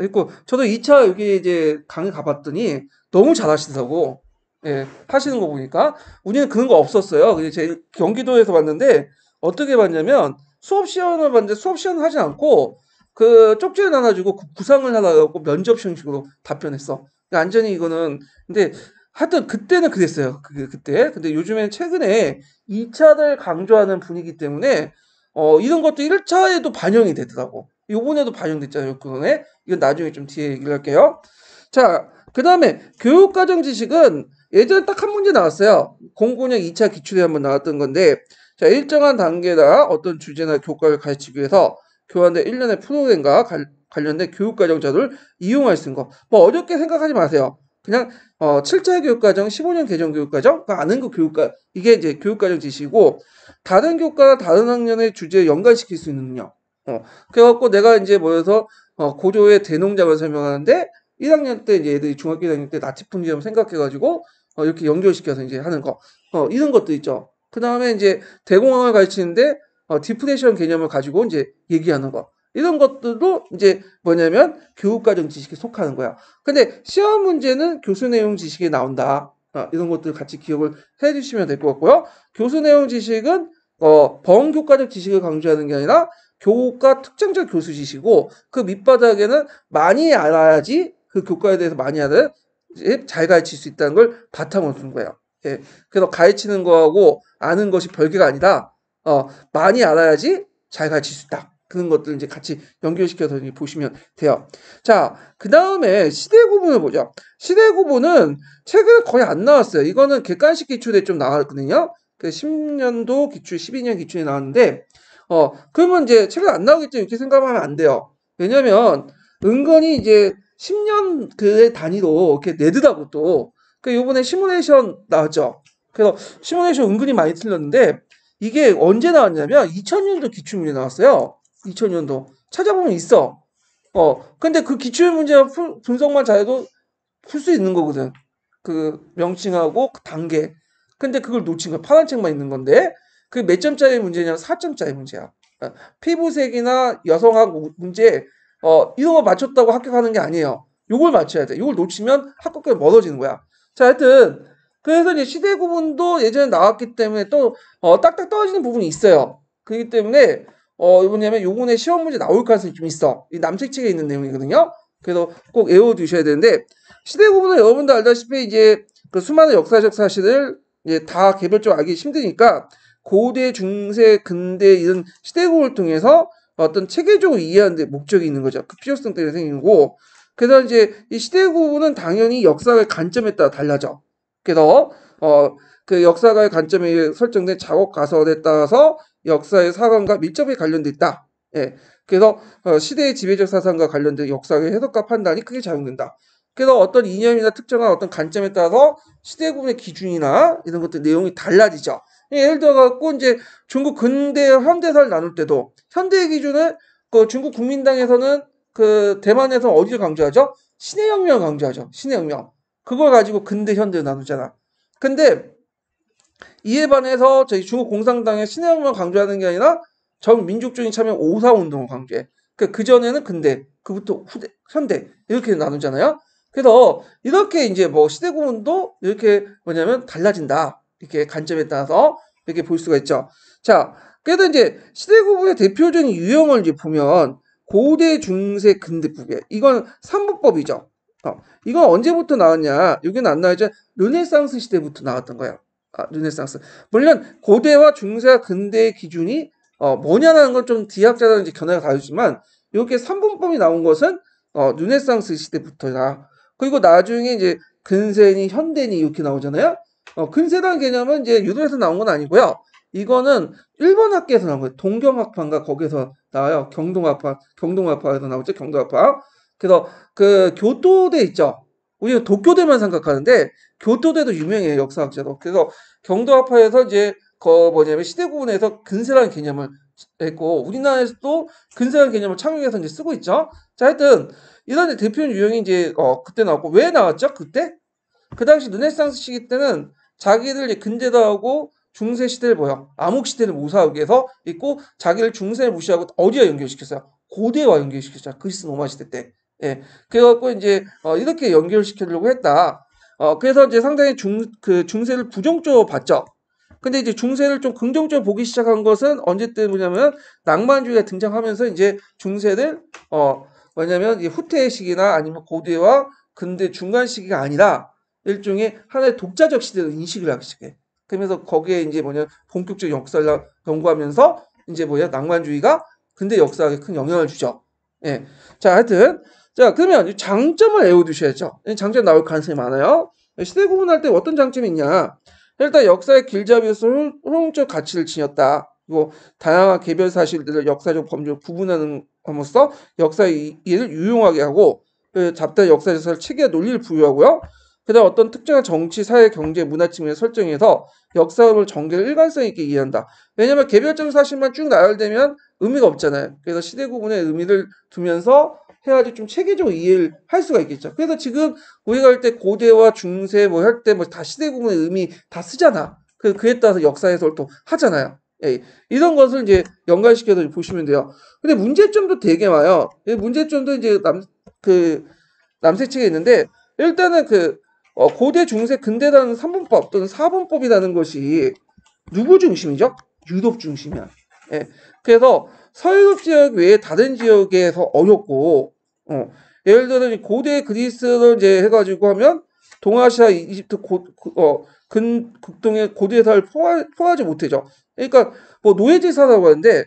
했고 저도 2차 여기 이제 강의 가봤더니 너무 잘하시더라고. 예, 하시는 거 보니까 우리는 그런 거 없었어요. 그냥 제 경기도에서 봤는데 어떻게 봤냐면 수업 시연을 봤는데 수업 시연을 하지 않고 그 쪽지를 나눠주고 구상을 하라고 면접 형식으로 답변했어. 그러니까 완전히 이거는 근데 하여튼 그때는 그랬어요. 그때. 근데 요즘엔 최근에 2차를 강조하는 분위기 때문에 이런 것도 1차에도 반영이 되더라고. 요번에도 반영됐잖아요. 그거네. 이건 나중에 좀 뒤에 얘기를 할게요. 자, 그 다음에 교육과정 지식은 예전에 딱 한 문제 나왔어요. 09년 2차 기출에 한번 나왔던 건데, 자, 일정한 단계나 어떤 주제나 교과를 가르치기 위해서 교환된 1년의 프로그램과 관련된 교육과정 자료를 이용할 수 있는 거. 뭐 어렵게 생각하지 마세요. 그냥 7차 교육과정, 15년 개정 교육과정, 그 아는 거 교육과 이게 이제 교육과정 지식이고 다른 교과나 다른 학년의 주제에 연관시킬 수 있는 능력. 그래갖고 내가 이제 모여서 고조의 대농장을 설명하는데 1학년 때 이제 애들이 중학교 1학년 때 나치품지점 생각해가지고 이렇게 연결시켜서 이제 하는 거. 이런 것도 있죠. 그 다음에 이제 대공황을 가르치는데 디프레션 개념을 가지고 이제 얘기하는 거. 이런 것들도 이제 뭐냐면 교육과정 지식에 속하는 거야. 근데 시험 문제는 교수 내용 지식에 나온다. 이런 것들 같이 기억을 해 주시면 될 것 같고요. 교수 내용 지식은 범교과적 지식을 강조하는 게 아니라 교과 특정적 교수 지식이고 그 밑바닥에는 많이 알아야지 그 교과에 대해서 많이 알아야 잘 가르칠 수 있다는 걸 바탕으로 둔 거예요. 예. 그래서 가르치는 거하고 아는 것이 별개가 아니다. 많이 알아야지 잘 가르칠 수 있다. 그런 것들 이제 같이 연결시켜서 보시면 돼요. 자, 그 다음에 시대 구분을 보죠. 시대 구분은 최근에 거의 안 나왔어요. 이거는 객관식 기출에 좀 나왔거든요. 그 10년도 기출, 12년 기출에 나왔는데, 그러면 이제 최근 안 나오겠죠. 이렇게 생각하면 안 돼요. 왜냐면, 은근히 이제 10년 그 단위로 이렇게 내더라고 또. 그 요번에 시뮬레이션 나왔죠. 그래서 시뮬레이션 은근히 많이 틀렸는데, 이게 언제 나왔냐면 2000년도 기출문제 나왔어요. 2000년도. 찾아보면 있어. 근데 그 기출 문제 분석만 잘해도 풀 수 있는 거거든. 그 명칭하고 그 단계. 근데 그걸 놓친 거야. 파란 책만 있는 건데. 그 몇 점짜리 문제냐? 4점짜리 문제야. 피부색이나 여성학 문제, 이런 거 맞췄다고 합격하는 게 아니에요. 요걸 맞춰야 돼. 요걸 놓치면 합격까지 멀어지는 거야. 자, 하여튼, 그래서 이제 시대 구분도 예전에 나왔기 때문에 또, 딱딱 떨어지는 부분이 있어요. 그렇기 때문에, 뭐냐면 요번에 시험 문제 나올 가능성이 좀 있어. 이 남색책에 있는 내용이거든요. 그래서 꼭 외워두셔야 되는데, 시대 구분은 여러분도 알다시피 이제 그 수많은 역사적 사실을 이제 다 개별적으로 알기 힘드니까 고대, 중세, 근대 이런 시대 구분을 통해서 어떤 체계적으로 이해하는 데 목적이 있는 거죠. 그 필요성 때문에 생긴 거고. 그래서 이제 이 시대 구분은 당연히 역사의 관점에 따라 달라져. 그래서 그 역사가의 관점에 설정된 작업 가설에 따라서 역사의 사관과 밀접하게 관련돼 있다. 예. 그래서 시대의 지배적 사상과 관련된 역사의 해석과 판단이 크게 작용된다. 그래서 어떤 이념이나 특정한 어떤 관점에 따라서 시대 구분의 기준이나 이런 것들 내용이 달라지죠. 예를 들어 갖고 이제 중국 근대와 현대사를 나눌 때도 현대의 기준을 그 중국 국민당에서는 그 대만에서 어디를 강조하죠? 신해혁명을 강조하죠. 신해혁명. 그걸 가지고 근대 현대를 나누잖아. 근데 이에 반해서 저희 중국 공산당의 신해혁명을 강조하는 게 아니라 전 민족주의 참여 5.4운동을 강조해. 그 전에는 근대, 그부터 후대, 현대 이렇게 나누잖아요. 그래서 이렇게 이제 뭐 시대 구분도 이렇게 뭐냐면 달라진다. 이렇게 관점에 따라서 이렇게 볼 수가 있죠. 자, 그래도 이제 시대 구분의 대표적인 유형을 이제 보면 고대, 중세, 근대 부분 이건 삼부법이죠. 이건 언제부터 나왔냐? 여기는 안 나왔죠. 르네상스 시대부터 나왔던 거예요. 르네상스. 물론 고대와 중세와 근대의 기준이 뭐냐라는 건 좀 디학자들은 이제 견해가 다르지만 이렇게 삼분법이 나온 것은 르네상스 시대부터다. 그리고 나중에 이제 근세니 현대니 이렇게 나오잖아요. 근세라는 개념은 이제 유럽에서 나온 건 아니고요. 이거는 일본 학계에서 나온 거예요. 동경학파인가 거기서 나와요. 경동학파에서 나오죠. 경동학파. 그래서 그 교토대 있죠. 우리가 도쿄대만 생각하는데 교토대도 유명해요. 역사학자도. 그래서 경도학파에서 이제 뭐냐면 시대 구분에서 근세라는 개념을 했고 우리나라에서도 근세라는 개념을 착용해서 이제 쓰고 있죠. 자, 하여튼 이런 대표 유형이 이제 그때 나왔고 왜 나왔죠? 그때? 그 당시 르네상스 시기 때는 자기들 이제 근대사하고 중세 시대를 뭐야? 암흑 시대를 모사하기 위해서 있고 자기를 중세를 무시하고 어디와 연결시켰어요? 고대와 연결시켰죠. 그리스 로마 시대 때. 예. 그래갖고 이제 이렇게 연결시키려고 했다. 그래서 이제 상당히 중세를 부정적으로 봤죠. 근데 이제 중세를 좀 긍정적으로 보기 시작한 것은 언제 때문이냐면 낭만주의가 등장하면서 이제 중세를 뭐냐면 이 후퇴의 시기나 아니면 고대와 근대 중간 시기가 아니라 일종의 하나의 독자적 시대로 인식을 하기 시작해. 그러면서 거기에 이제 뭐냐 본격적 역사를 연구하면서 이제 뭐냐 낭만주의가 근대 역사에 큰 영향을 주죠. 예. 자, 하여튼 자 그러면 장점을 외워두셔야죠. 장점 나올 가능성이 많아요. 시대 구분할 때 어떤 장점이 있냐? 일단 역사의 길잡이로서 효용적 가치를 지녔다. 그리고 다양한 개별 사실들을 역사적 범죄로 구분하는 함으로써 역사의 이해를 유용하게 하고 잡다한 역사에서 체계와 논리를 부여하고요. 그다음 어떤 특정한 정치, 사회, 경제, 문화 측면을 설정해서 역사를 전개를 일관성 있게 이해한다. 왜냐하면 개별적 사실만 쭉 나열되면 의미가 없잖아요. 그래서 시대 구분의 의미를 두면서 해야지 좀 체계적으로 이해를 할 수가 있겠죠. 그래서 지금 우리가 할 때 고대와 중세 뭐 할 때 뭐 다 시대 구분의 의미 다 쓰잖아. 그에 따라서 역사 해석을 또 하잖아요. 예, 이런 것을 이제 연관시켜서 보시면 돼요. 근데 문제점도 되게 많아요. 문제점도 이제 남색책에 있는데 일단은 고대, 중세, 근대라는 3분법 또는 4분법이라는 것이 누구 중심이죠? 유럽 중심이야. 예. 그래서 서유럽 지역 외에 다른 지역에서 어렵고, 예를 들어 고대 그리스를 이제 해가지고 하면 동아시아, 이집트, 극동의 고대 사를 포함하지 못해죠. 그러니까 뭐 노예제사라고 하는데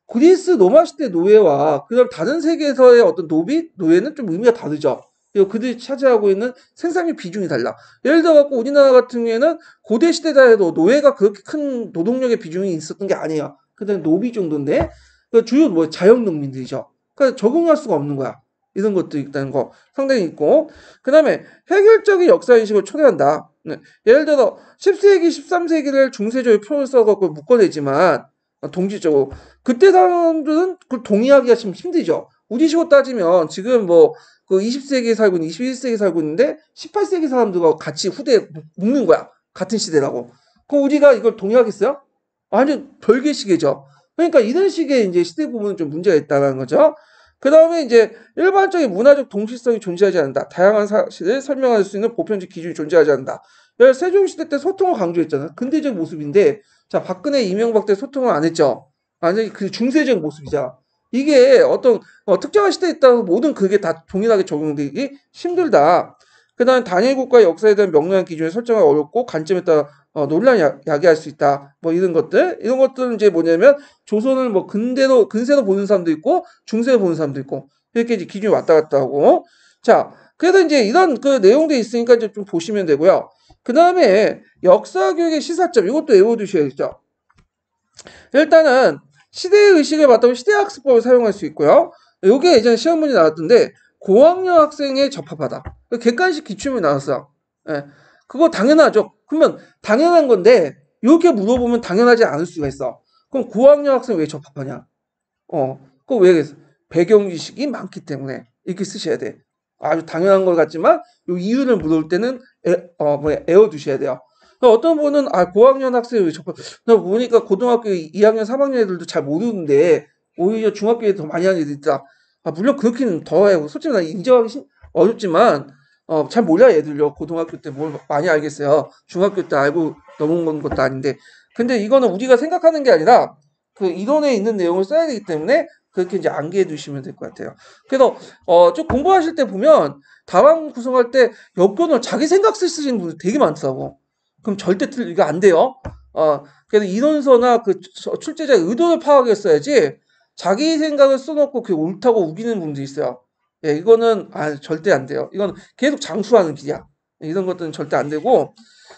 그리스 로마 시대 노예와 그다음 다른 세계에서의 어떤 노예는 좀 의미가 다르죠. 그리고 그들이 차지하고 있는 생산력 비중이 달라. 예를 들어 갖고 우리나라 같은 경우에는 고대 시대에도 노예가 그렇게 큰 노동력의 비중이 있었던 게 아니에요. 그다음 노비 정도인데 주요 뭐 자영농민들이죠. 그러니까 적응할 수가 없는 거야. 이런 것도 있다는 거 상당히 있고 그다음에 획일적인 역사 인식을 초래한다. 네. 예를 들어 10세기, 13세기를 중세적인 표현을 써갖고 묶어내지만 동시적으로 그때 사람들은 그걸 동의하기가 좀 힘들죠. 우리식으로 따지면 지금 뭐 그 20세기에 살고 있는 21세기에 살고 있는데 18세기 사람들과 같이 후대에 묶는 거야. 같은 시대라고. 그럼 우리가 이걸 동의하겠어요? 완전 별개 시계죠. 그러니까 이런 식의 이제 시대 구분은 좀 문제가 있다는 거죠. 그 다음에 이제 일반적인 문화적 동시성이 존재하지 않는다. 다양한 사실을 설명할 수 있는 보편적 기준이 존재하지 않는다. 세종시대 때 소통을 강조했잖아. 근대적 모습인데, 자, 박근혜, 이명박 때 소통을 안 했죠. 완전히 그 중세적 모습이자. 이게 어떤 특정한 시대에 따라서 모든 그게 다 동일하게 적용되기 힘들다. 그 다음에 단일 국가의 역사에 대한 명료한 기준을 설정하기 어렵고 관점에 따라 논란이 야기할 수 있다. 뭐 이런 것들은 이제 뭐냐면 조선을 뭐 근세로 보는 사람도 있고 중세로 보는 사람도 있고 이렇게 이제 기준이 왔다 갔다 하고 자 그래서 이제 이런 그 내용도 있으니까 이제 좀 보시면 되고요. 그 다음에 역사 교육의 시사점 이것도 외워두셔야겠죠. 일단은 시대의식을 바탕으로 시대학습법을 사용할 수 있고요. 요게 예전에 시험 문제 나왔던데 고학년 학생에 적합하다. 객관식 기출문이 나왔어. 예. 그거 당연하죠. 그러면 당연한 건데 이렇게 물어보면 당연하지 않을 수가 있어. 그럼 고학년 학생 왜 적합하냐? 그거 왜 배경 지식이 많기 때문에 이렇게 쓰셔야 돼. 아주 당연한 것 같지만 이 이유를 물을 때는 애워두셔야 돼요. 어떤 분은 고학년 학생이 왜 적합? 나 보니까 고등학교 2학년, 3학년 애들도 잘 모르는데 오히려 중학교에 더 많이 하는 애들 있다. 물론 그렇게는 더해요. 솔직히 난 인정하기 어렵지만 잘 몰라 애들요. 고등학교 때 뭘 많이 알겠어요. 중학교 때 알고 넘어온 것도 아닌데. 근데 이거는 우리가 생각하는 게 아니라 그 이론에 있는 내용을 써야 되기 때문에 그렇게 이제 암기해 두시면 될 것 같아요. 그래서 좀 공부하실 때 보면 답안 구성할 때 역견을 자기 생각 쓰시는 분들 되게 많더라고. 그럼 절대 이거 안 돼요. 그래서 이론서나 그 출제자의 의도를 파악했어야지 자기 생각을 써놓고 그게 옳다고 우기는 분들이 있어요. 예, 이거는 절대 안 돼요. 이건 계속 장수하는 길이야. 이런 것들은 절대 안 되고.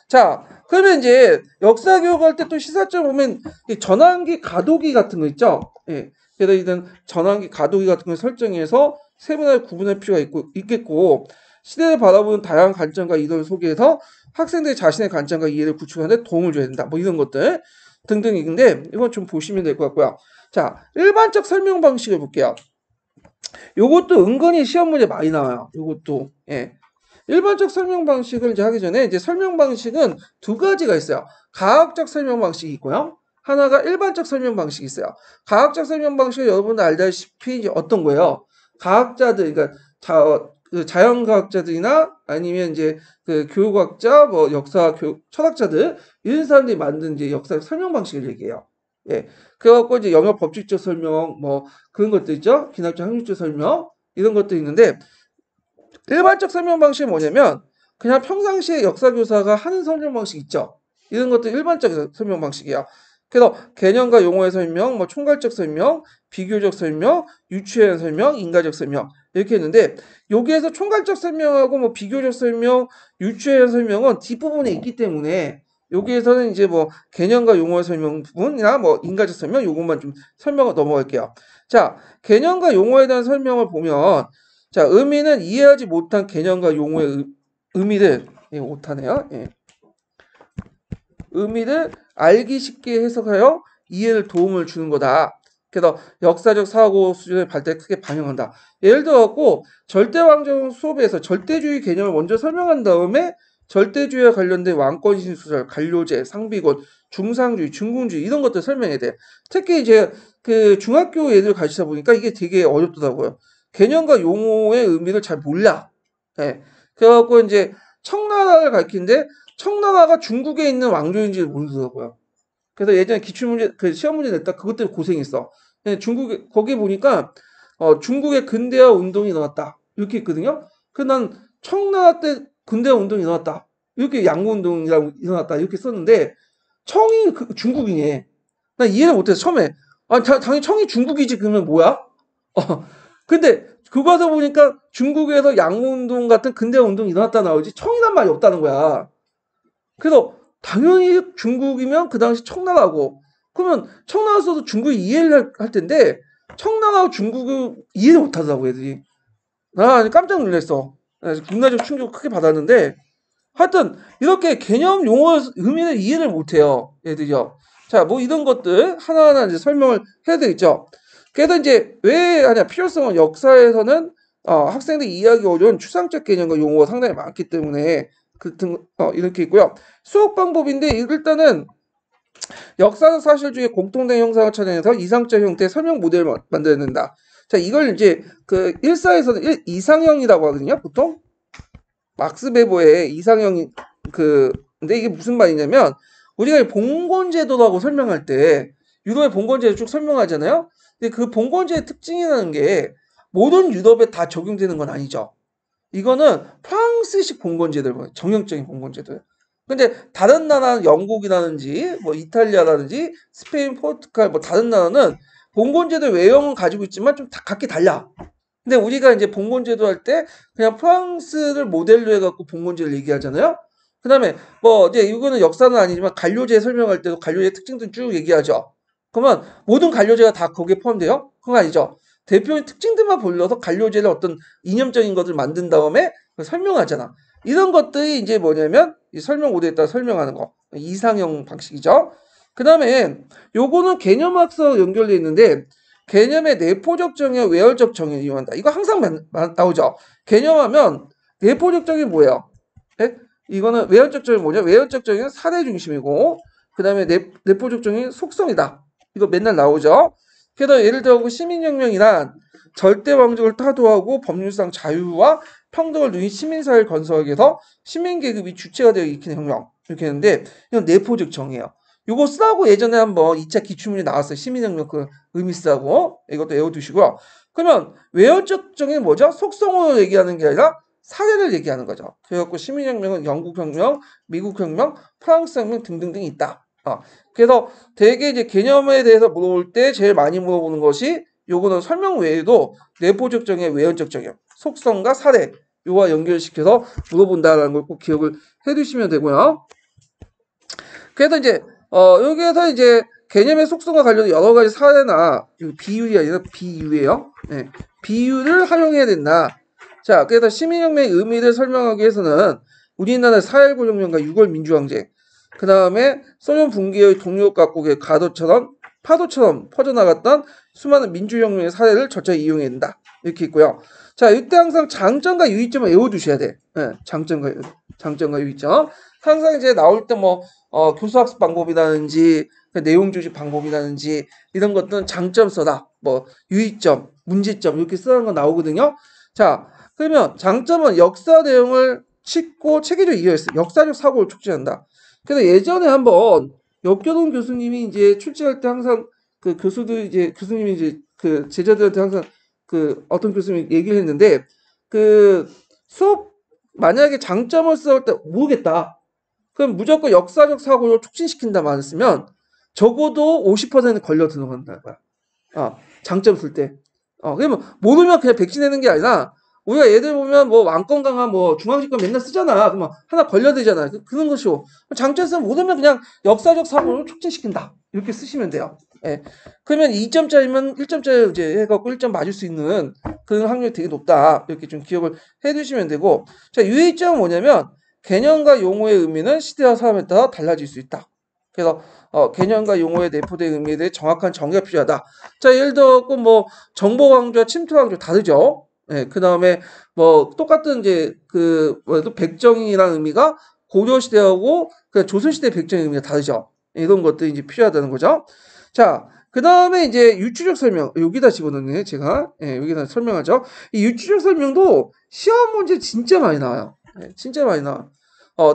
자, 그러면 이제 역사 교육할 때 또 시사점 보면 전환기, 가도기 같은 거 있죠. 예. 그래서 이런 전환기, 가도기 같은 걸 설정해서 세분화에 구분할 필요가 있겠고 시대를 바라보는 다양한 관점과 이론을 소개해서 학생들이 자신의 관점과 이해를 구축하는 데 도움을 줘야 된다. 뭐 이런 것들 등등인데 이건 좀 보시면 될 것 같고요. 자, 일반적 설명 방식을 볼게요. 요것도 은근히 시험 문제 많이 나와요. 요것도. 예. 일반적 설명 방식을 이제 하기 전에 이제 설명 방식은 두 가지가 있어요. 가학적 설명 방식이 있고요. 하나가 일반적 설명 방식이 있어요. 가학적 설명 방식은 여러분들 알다시피 이제 어떤 거예요? 가학자들, 그러니까 그 자연과학자들이나 아니면 이제 그 교육학자, 뭐 철학자들 이런 사람들이 만든 이제 역사 설명 방식을 얘기해요. 예, 그래갖고 이제 영역 법칙적 설명, 뭐 그런 것도 있죠. 기하학적 확률적 설명 이런 것도 있는데 일반적 설명 방식이 뭐냐면 그냥 평상시에 역사 교사가 하는 설명 방식 있죠. 이런 것도 일반적 설명 방식이야. 그래서 개념과 용어의 설명, 뭐 총괄적 설명, 비교적 설명, 유추의 설명, 인가적 설명 이렇게 했는데 여기에서 총괄적 설명하고 뭐 비교적 설명, 유추의 설명은 뒷부분에 있기 때문에 여기에서는 이제 뭐 개념과 용어의 설명 부분이나 뭐 인가적 설명 요것만 좀 설명을 넘어갈게요. 자, 개념과 용어에 대한 설명을 보면 자, 의미는 이해하지 못한 개념과 용어의 의미를 못하네요. 예. 의미를 알기 쉽게 해석하여 이해를 도움을 주는 거다. 그래서 역사적 사고 수준의 발달에 크게 반영한다. 예를 들어갖고 절대왕정 수업에서 절대주의 개념을 먼저 설명한 다음에 절대주의와 관련된 왕권 신수설, 관료제, 상비권, 중상주의, 중궁주의 이런 것들 설명해야 돼. 특히 이제 그 중학교 예를 가르치다 보니까 이게 되게 어렵더라고요. 개념과 용어의 의미를 잘 몰라. 예. 그래갖고 이제 청나라를 가르치는데 청나라가 중국에 있는 왕조인지 모르더라고요. 그래서 예전에 기출문제, 그 시험 문제 냈다 그것 때문에 고생했어. 중국에, 거기 보니까, 중국의 근대화 운동이 일어났다. 이렇게 있거든요. 그래서 난 청나라 때 근대화 운동이 일어났다. 이렇게 양구 운동이라고 일어났다. 이렇게 썼는데, 청이 중국이네. 나 이해를 못해서 처음에. 아, 당연히 청이 중국이지. 그러면 뭐야? 근데, 그거 가서 보니까 중국에서 양구 운동 같은 근대화 운동이 일어났다 나오지, 청이란 말이 없다는 거야. 그래서 당연히 중국이면 그 당시 청나라고 그러면 청나라에서도 중국이 이해를 할 텐데 청나라하고 중국을 이해를 못하더라고 애들이. 나 깜짝 놀랐어. 문화적 충격 크게 받았는데 하여튼 이렇게 개념 용어 의미를 이해를 못해요 애들이요. 자, 뭐 이런 것들 하나하나 이제 설명을 해야 되겠죠. 그래서 이제 왜 하냐 필요성은 역사에서는 학생들이 이해하기 어려운 추상적 개념과 용어가 상당히 많기 때문에 이렇게 있고요. 수업 방법인데 일단은 역사적 사실주의 공통된 형상을 찾아내서 이상적 형태의 설명 모델을 만들어야 된다. 자, 이걸 이제 그 일사에서는 이상형이라고 하거든요. 보통 막스 베버의 이상형 근데 이게 무슨 말이냐면 우리가 봉건제도라고 설명할 때 유럽의 봉건제도 쭉 설명하잖아요. 근데 그 봉건제의 특징이라는 게 모든 유럽에 다 적용되는 건 아니죠. 이거는 프랑스식 봉건제도예요. 정형적인 봉건제도예요. 근데 다른 나라는 영국이라든지 뭐 이탈리아라든지 스페인, 포르투갈 뭐 다른 나라는 봉건제도 외형은 가지고 있지만 좀 각기 달라. 근데 우리가 이제 봉건제도 할 때 그냥 프랑스를 모델로 해갖고 봉건제를 얘기하잖아요. 그다음에 뭐 이제 이거는 역사는 아니지만 관료제 설명할 때도 관료제 특징들 쭉 얘기하죠. 그러면 모든 관료제가 다 거기에 포함돼요? 그건 아니죠. 대표의 특징들만 불러서 관료제를 어떤 이념적인 것을 만든 다음에 설명하잖아. 이런 것들이 이제 뭐냐면 이 설명 모델에 따라 설명하는 거. 이상형 방식이죠. 그 다음에 요거는 개념학서 연결되어 있는데 개념의 내포적 정의, 외열적 정의를 이용한다. 이거 항상 나오죠. 개념하면 내포적 정의 뭐예요? 네? 이거는 외열적 정의 뭐냐? 외열적 정의는 사례 중심이고 그 다음에 내포적 정의는 속성이다. 이거 맨날 나오죠. 그래서 예를 들어 시민혁명이란 절대 왕족을 타도하고 법률상 자유와 평등을 누린 시민사회를 건설하기 위해서 시민계급이 주체가 되어 일으키는 혁명 이렇게 했는데 이건 내포적 정의예요. 이거 쓰라고 예전에 한번 2차 기출문제 나왔어요. 시민혁명 그 의미 쓰라고 이것도 외워두시고요. 그러면 외열적 정의는 뭐죠? 속성으로 얘기하는 게 아니라 사례를 얘기하는 거죠. 그래갖고 시민혁명은 영국혁명, 미국혁명, 프랑스혁명 등등등 있다. 그래서 대개 이제 개념에 대해서 물어볼 때 제일 많이 물어보는 것이 요거는 설명 외에도 내포적 정의, 외연적 정의, 속성과 사례 요와 연결시켜서 물어본다라는 걸 꼭 기억을 해두시면 되고요. 그래서 이제 여기에서 이제 개념의 속성과 관련된 여러 가지 사례나 비유가 아니라 비유예요. 네. 비유를 활용해야 된다. 자, 그래서 시민혁명의 의미를 설명하기 위해서는 우리나라 4.19 혁명과 6월 민주항쟁 그 다음에 소련 붕괴의 동료 각국의 파도처럼 퍼져나갔던 수많은 민주혁명의 사례를 적절히 이용해야 된다. 이렇게 있고요. 자, 이때 항상 장점과 유의점을 외워두셔야 돼. 네, 장점과 유의점. 항상 이제 나올 때 뭐, 교수학습 방법이라든지, 내용 조직 방법이라든지, 이런 것들은 장점 써라. 뭐, 유의점, 문제점, 이렇게 쓰는 거 나오거든요. 자, 그러면 장점은 역사 내용을 쉽고 체계적으로 이해했어. 역사적 사고를 촉진한다. 그래서 예전에 한번 역겨동 교수님이 이제 출제할 때 항상 그 교수님이 이제 그 제자들한테 항상 그 어떤 교수님이 얘기를 했는데 그 수업 만약에 장점을 쓸 때 모르겠다. 그럼 무조건 역사적 사고를 촉진시킨다 말을 쓰면 적어도 50% 걸려드는 건다 거야. 장점 쓸 때. 그러면 모르면 그냥 백지 내는 게 아니라 우리가 예를 보면 뭐 왕권 강화 뭐 중앙집권 맨날 쓰잖아. 그러면 하나 걸려들잖아. 그런 것이고 장점 쓰면 모르면 그냥 역사적 사고를 촉진시킨다. 이렇게 쓰시면 돼요. 예. 그러면 2점짜리면 1점짜리 이제 해갖고 1점 맞을 수 있는 그런 확률이 되게 높다. 이렇게 좀 기억을 해두시면 되고. 자, 유의점은 뭐냐면 개념과 용어의 의미는 시대와 사람에 따라 달라질 수 있다. 그래서 개념과 용어의 내포된 의미에 대해 정확한 정의가 필요하다. 자, 예를 들어 뭐 정보 강조와 침투 강조 다르죠. 예, 그 다음에 뭐 똑같은 이제 그 뭐래도 백정이라는 의미가 고려 시대하고 그 조선 시대 백정의 의미가 다르죠. 이런 것들이 이제 필요하다는 거죠. 자, 그 다음에 이제 유추적 설명 여기다 집어넣네 제가 여기다 설명하죠. 이 유추적 설명도 시험 문제 진짜 많이 나와요. 진짜 많이 나와.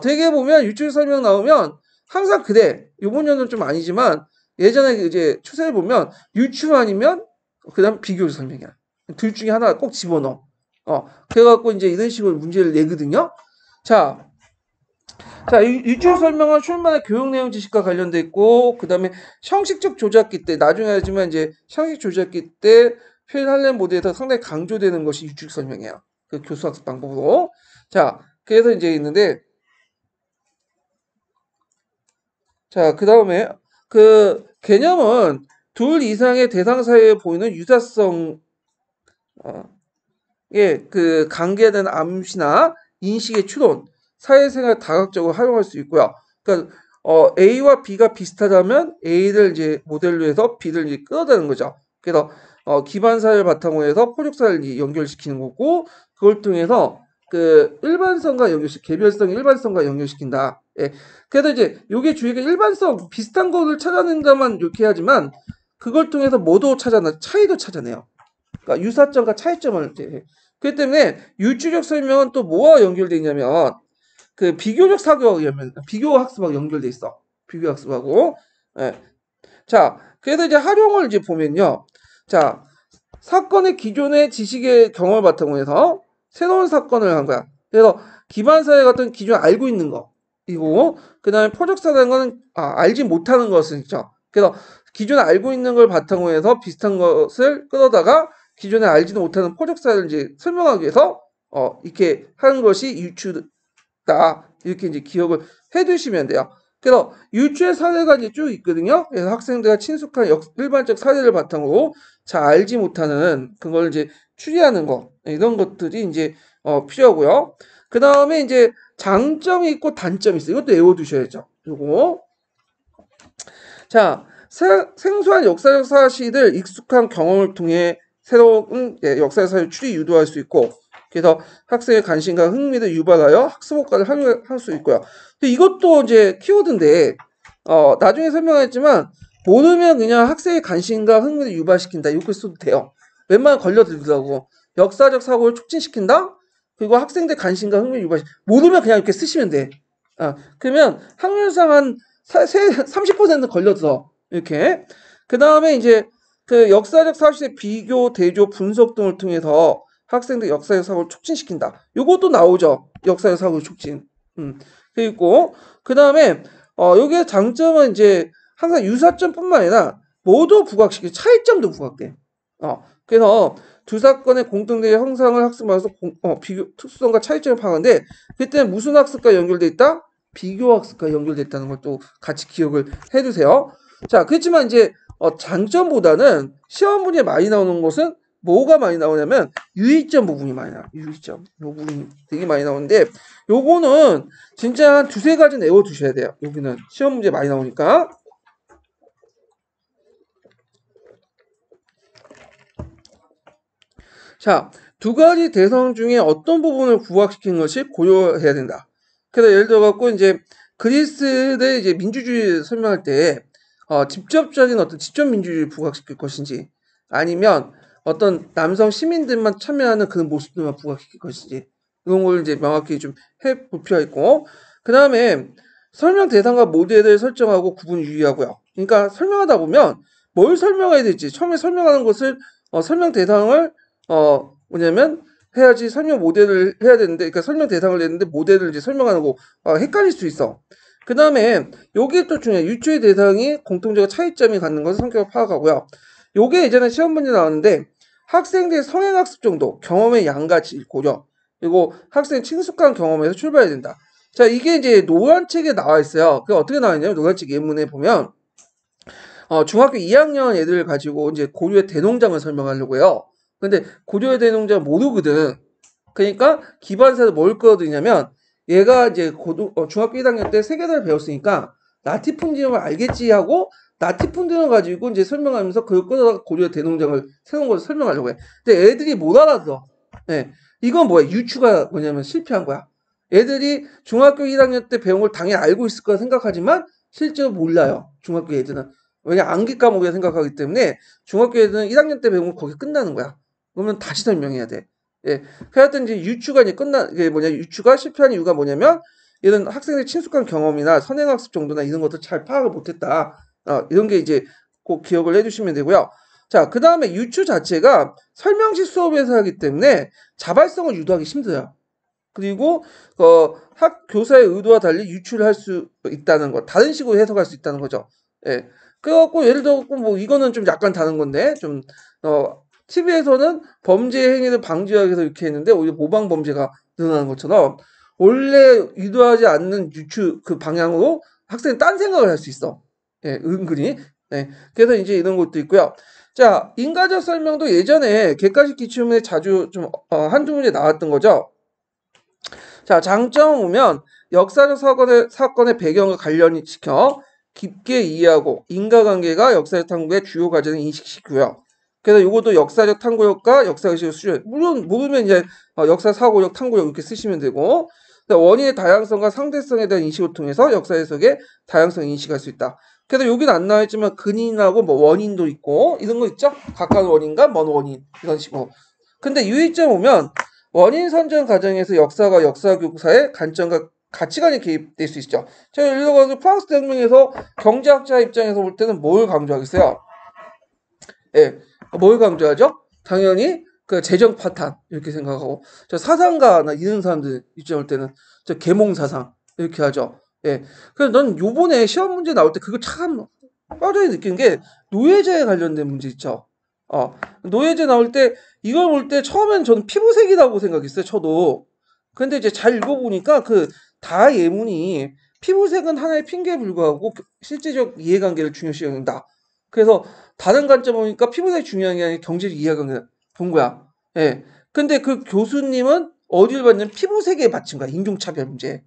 되게 보면 유추적 설명 나오면 항상 그래. 요번 년은 좀 아니지만 예전에 이제 추세를 보면 유추 아니면 그다음 비교적 설명이야. 둘 중에 하나 꼭 집어넣어. 그래갖고 이제 이런 식으로 문제를 내거든요. 자, 유추 설명은 출판의 교육 내용 지식과 관련돼 있고, 그 다음에 형식적 조작기 때, 나중에 하지만 이제 형식 조작기 때 표현할래 모드에서 상당히 강조되는 것이 유추 설명이에요. 그 교수학습 방법으로. 자, 그래서 이제 있는데, 자, 그 다음에 그 개념은 둘 이상의 대상 사이에 보이는 유사성, 그 관계된 암시나 인식의 추론, 사회생활 다각적으로 활용할 수 있고요. 그러니까 A와 B가 비슷하다면 A를 이제 모델로 해서 B를 이제 끌어다는 거죠. 그래서 기반사를 바탕으로 해서 포족사를 연결시키는 거고 그걸 통해서 그 일반성과 개별성 일반성과 연결시킨다. 예. 그래서 이제 요게 주의가 일반성 비슷한 거를 찾아낸다만 이렇게 하지만 그걸 통해서 뭐도 찾아내 차이도 찾아내요. 그러니까 유사점과 차이점을 이제 그렇기 때문에 유추적 설명은 또 뭐와 연결돼 있냐면 그 비교적 사고하고 비교 학습하고 연결돼 있어. 비교 학습하고. 예. 자, 그래서 이제 활용을 이제 보면요. 자, 사건의 기존의 지식의 경험을 바탕으로 해서 새로운 사건을 한 거야. 그래서 기반사회 같은 기존 알고 있는 거. 이고 그다음에 포적사라는 거는 알지 못하는 것을 있죠. 그래서 기존에 알고 있는 걸 바탕으로 해서 비슷한 것을 끌어다가 기존에 알지도 못하는 포적사를 이제 설명하기 위해서 이렇게 하는 것이 유추다. 이렇게 이제 기억을 해두시면 돼요. 그래서 유추의 사례가 이제 쭉 있거든요. 그래서 학생들과 친숙한 일반적 사례를 바탕으로 잘 알지 못하는 그걸 이제 추리하는 거 이런 것들이 이제 필요하고요. 그 다음에 이제 장점이 있고 단점이 있어요. 이것도 외워두셔야죠. 요거. 자, 생소한 역사적 사실을 익숙한 경험을 통해 새로운 역사적 사실 추리 유도할 수 있고, 그래서 학생의 관심과 흥미를 유발하여 학습 효과를 활용할 수 있고요. 이것도 이제 키워드인데, 나중에 설명했지만, 모르면 그냥 학생의 관심과 흥미를 유발시킨다. 이렇게 써도 돼요. 웬만하면 걸려들더라고. 역사적 사고를 촉진시킨다? 그리고 학생들 관심과 흥미를 유발시킨다. 모르면 그냥 이렇게 쓰시면 돼. 그러면 확률상 한 30%는 걸려들어. 이렇게. 그 다음에 이제 그 역사적 사실의 비교, 대조, 분석 등을 통해서 학생들 역사적 사고를 촉진시킨다. 요것도 나오죠. 역사적 사고 촉진. 그리고 그 다음에 여기에 장점은 이제 항상 유사점뿐만 아니라 모두 부각시키고 차이점도 부각돼. 그래서 두 사건의 공통된 형상을 학습하면서 비교 특수성과 차이점을 파악하는데 그때 무슨 학습과 연결돼 있다? 비교 학습과 연결돼 있다는 걸 또 같이 기억을 해두세요. 자, 그렇지만 이제 장점보다는 시험 문제에 많이 나오는 것은 뭐가 많이 나오냐면 유의점 부분이 많이 나와요. 유의점. 요 부분이 되게 많이 나오는데 요거는 진짜 한 두세 가지는 외워두셔야 돼요. 여기는 시험 문제 많이 나오니까. 자, 두 가지 대상 중에 어떤 부분을 부각시킨 것이 고려해야 된다. 그래서 예를 들어 갖고 이제 그리스의 이제 민주주의 설명할 때 직접적인 어떤 직접 민주주의를 부각시킬 것인지 아니면 어떤 남성 시민들만 참여하는 그런 모습들만 부각시킬 것인지 이런 걸 이제 명확히 좀 해볼 필요가 있고 그 다음에 설명 대상과 모델을 설정하고 구분 유의하고요. 그러니까 설명하다 보면 뭘 설명해야 될지 처음에 설명하는 것을 설명 대상을 뭐냐면 해야지 설명 모델을 해야 되는데 그러니까 설명 대상을 냈는데 모델을 이제 설명하는 거 헷갈릴 수 있어. 그 다음에 요게 또 중요해. 유추의 대상이 공통적인 차이점이 갖는 것을 성격을 파악하고요. 요게 예전에 시험 문제 나왔는데 학생들의 성행학습 정도, 경험의 양가치 고려 그리고 학생 친숙한 경험에서 출발해야 된다. 자 이게 이제 노란책에 나와 있어요. 그게 어떻게 나와 있냐면 노란책 예문에 보면 중학교 2학년 애들 가지고 이제 고려의 대농장을 설명하려고 해요. 근데 고려의 대농장 모르거든. 그러니까 기반서에서 뭘 끌어들이냐면 얘가 이제 중학교 1학년 때 세계사를 배웠으니까 나티푼디넘을 알겠지 하고 나티푼디넘을 가지고 이제 설명하면서 그걸 끌어다가 고려의 대농장을 새로운 것을 설명하려고 해. 근데 애들이 못 알아서. 네. 이건 뭐야? 유추가 뭐냐면 실패한 거야. 애들이 중학교 1학년 때 배운 걸 당연히 알고 있을 거라 생각하지만 실제로 몰라요. 중학교 애들은. 왜냐 암기 과목이라 생각하기 때문에 중학교 애들은 1학년 때 배우면 거기 끝나는 거야. 그러면 다시 설명해야 돼. 예. 하여튼 이제 유추가 이제 이게 뭐냐 유추가 실패한 이유가 뭐냐면 이런 학생의 친숙한 경험이나 선행학습 정도나 이런 것들 잘 파악을 못했다. 이런 게 이제 꼭 기억을 해주시면 되고요. 자, 그 다음에 유추 자체가 설명식 수업에서 하기 때문에 자발성을 유도하기 힘들어요. 그리고 학 교사의 의도와 달리 유추를 할 수 있다는 것, 다른 식으로 해석할 수 있다는 거죠. 예. 그래갖고 예를 들어 뭐 이거는 좀 약간 다른 건데 좀 TV에서는 범죄 행위를 방지하기 위해서 이렇게 했는데 오히려 모방 범죄가 늘어나는 것처럼 원래 유도하지 않는 유추 그 방향으로 학생이 딴 생각을 할 수 있어. 예, 은근히. 예. 그래서 이제 이런 것도 있고요. 자, 인과적 설명도 예전에 객관식 기출문에 자주 좀 한두 문제 나왔던 거죠. 자, 장점을 보면 역사적 사건의 배경을 관련시켜 깊게 이해하고 인과관계가 역사적 탐구의 주요 과정을 인식시키고요. 그래서 이것도 역사적 탐구력과 역사의식을 수준. 물론 모르면 이제 역사 사고력, 탐구력 이렇게 쓰시면 되고 원인의 다양성과 상대성에 대한 인식을 통해서 역사 해석의 다양성을 인식할 수 있다. 그래서 여기는 안 나와있지만 근인하고 뭐 원인도 있고 이런 거 있죠? 가까운 원인과 먼 원인 이런 식으로. 근데 유의점 보면 원인 선정 과정에서 역사가 역사 교사의 관점과 가치관이 개입될 수 있죠. 제가 예를 들어서 프랑스 대혁명에서 경제학자 입장에서 볼 때는 뭘 강조하겠어요? 예, 뭘 강조하죠? 당연히 그 재정 파탄 이렇게 생각하고 저 사상가나 이런 사람들 입장을 때는 저 계몽사상 이렇게 하죠. 예, 그래서 난 요번에 시험 문제 나올 때 그거 참 빠르게 느낀 게 노예제에 관련된 문제 있죠. 노예제 나올 때 이걸 볼 때 처음엔 저는 피부색이라고 생각했어요. 저도. 근데 이제 잘 읽어보니까 그 다 예문이 피부색은 하나의 핑계에 불과하고 실제적 이해관계를 중요시 여긴다. 그래서 다른 관점 보니까 피부색이 중요한 게 아니라 경제적 이해관계 본 거야. 예. 근데 그 교수님은 어디를 봤냐면 피부색에 받친 거야. 인종차별 문제.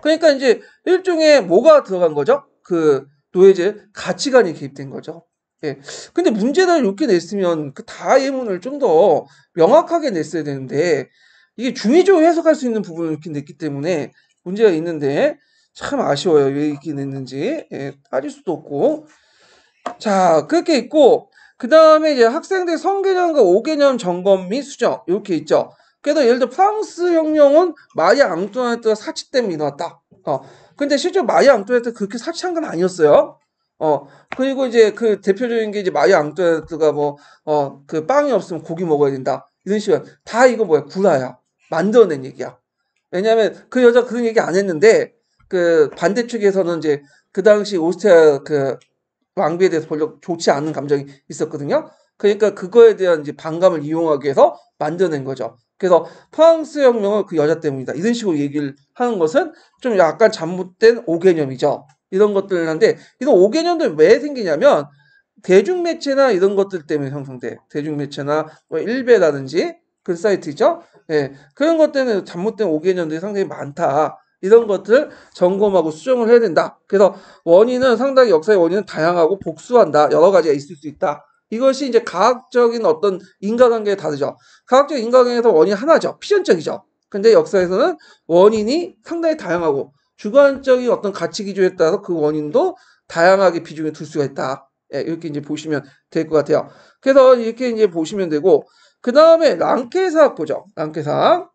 그러니까 이제 일종의 뭐가 들어간 거죠? 그 노예제 가치관이 개입된 거죠. 예. 근데 문제를 이렇게 냈으면 그 다 예문을 좀 더 명확하게 냈어야 되는데 이게 중의적으로 해석할 수 있는 부분을 이렇게 냈기 때문에 문제가 있는데 참 아쉬워요. 왜 이렇게 냈는지. 예, 따질 수도 없고. 자, 그렇게 있고 그 다음에 이제 학생들 성개념과 오개념 점검 및 수정 이렇게 있죠. 그래서 예를 들어 프랑스 혁명은 마리 앙뚜아네트가 사치 때문에 일어났다. 근데 실제로 마리 앙뚜아네트가 그렇게 사치한 건 아니었어요. 그리고 이제 그 대표적인 게 이제 마리 앙뚜아네트가 그 빵이 없으면 고기 먹어야 된다. 이런 식으로 다 이거 뭐야 구라야. 만들어낸 얘기야. 왜냐하면 그 여자 그런 얘기 안 했는데 그 반대측에서는 이제 그 당시 오스트리아 그 왕비에 대해서 별로 좋지 않은 감정이 있었거든요. 그러니까 그거에 대한 이제 반감을 이용하기 위해서 만들어낸 거죠. 그래서 프랑스 혁명은 그 여자 때문이다. 이런 식으로 얘기를 하는 것은 좀 약간 잘못된 오개념이죠. 이런 것들을 하는데 이런 오개념들 왜 생기냐면 대중매체나 이런 것들 때문에 형성돼. 대중매체나 뭐 일베라든지 그 사이트죠. 예, 그런 것 때문에 잘못된 오개념들이 상당히 많다. 이런 것들 점검하고 수정을 해야 된다. 그래서 원인은 상당히 역사의 원인은 다양하고 복수한다. 여러 가지가 있을 수 있다. 이것이 이제 과학적인 어떤 인과관계에 다르죠. 과학적 인과관계에서 원인이 하나죠. 필연적이죠. 근데 역사에서는 원인이 상당히 다양하고 주관적인 어떤 가치 기준에 따라서 그 원인도 다양하게 비중을 둘 수가 있다. 예, 이렇게 이제 보시면 될 것 같아요. 그래서 이렇게 이제 보시면 되고, 그 다음에 랑케사학 보죠. 랑케사학.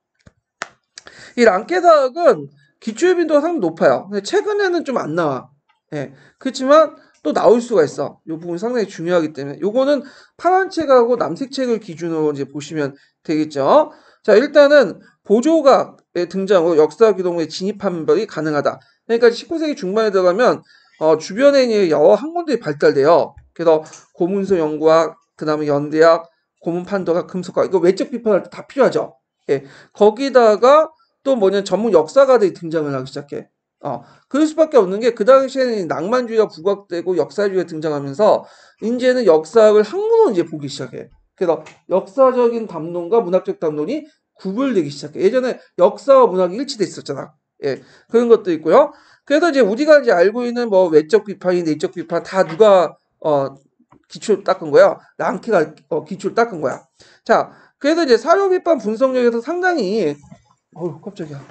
이 랑케사학은 기출 빈도가 상당히 높아요. 근데 최근에는 좀 안 나와. 예. 그렇지만 또 나올 수가 있어. 이 부분이 상당히 중요하기 때문에. 요거는 파란 책하고 남색 책을 기준으로 이제 보시면 되겠죠. 자, 일단은 보조각의 등장으로 역사 기동에 진입 판별이 가능하다. 그러니까 19세기 중반에 들어가면 주변에 이제 여러 학문들이 발달돼요. 그래서 고문서 연구학, 그 다음에 연대학, 고문 판도학, 금속학, 이거 외적 비판할 때 다 필요하죠. 예. 거기다가 또 뭐냐 전문 역사가들이 등장을 하기 시작해. 그럴 수밖에 없는 게 그 당시에는 낭만주의가 부각되고 역사주의가 등장하면서 이제는 역사학을 학문으로 이제 보기 시작해. 그래서 역사적인 담론과 문학적 담론이 구별되기 시작해. 예전에 역사와 문학이 일치돼 있었잖아. 예, 그런 것도 있고요. 그래서 이제 우리가 이제 알고 있는 뭐 외적 비판이 내적 비판 다 누가 기초를 닦은 거야? 랑케가 기초를 닦은 거야. 자, 그래서 이제 사료 비판 분석력에서 상당히 깜짝이야.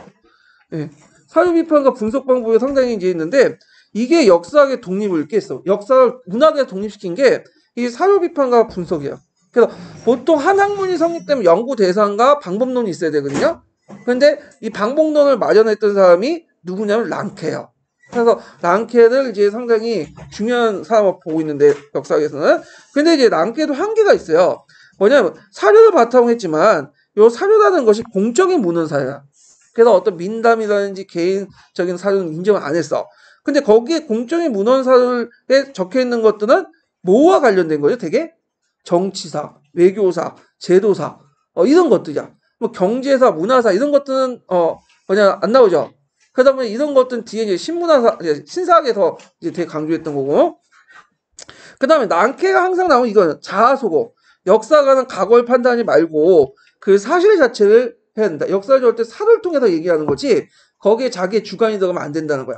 예. 사유 비판과 분석 방법이 상당히 이제 있는데 이게 역사학의 독립을 깼어. 역사를 문학에 독립시킨 게 이 사유 비판과 분석이에요. 그래서 보통 한 학문이 성립되면 연구 대상과 방법론이 있어야 되거든요. 그런데 이 방법론을 마련했던 사람이 누구냐면 랑케예요. 그래서 랑케를 이제 상당히 중요한 사람으로 보고 있는데 역사학에서는. 근데 이제 랑케도 한계가 있어요. 뭐냐면 사료를 바탕으로 했지만 요 사료라는 것이 공적인 문헌사야. 그래서 어떤 민담이라든지 개인적인 사료는 인정을 안 했어. 근데 거기에 공적인 문헌사에 적혀 있는 것들은 뭐와 관련된 거죠? 되게 정치사, 외교사, 제도사 이런 것들이야. 뭐 경제사, 문화사 이런 것들은 뭐냐 안 나오죠. 그러다 보니 이런 것들은 뒤에 이제 신문화사, 신사학에서 이제 되게 강조했던 거고. 그 다음에 랑케가 항상 나오는 이거는 자아소고. 역사가는 과거를 판단하지 말고 그 사실 자체를 해야 된다. 역사를 좋을 때 사를 통해서 얘기하는 거지 거기에 자기의 주관이 들어가면 안 된다는 거야.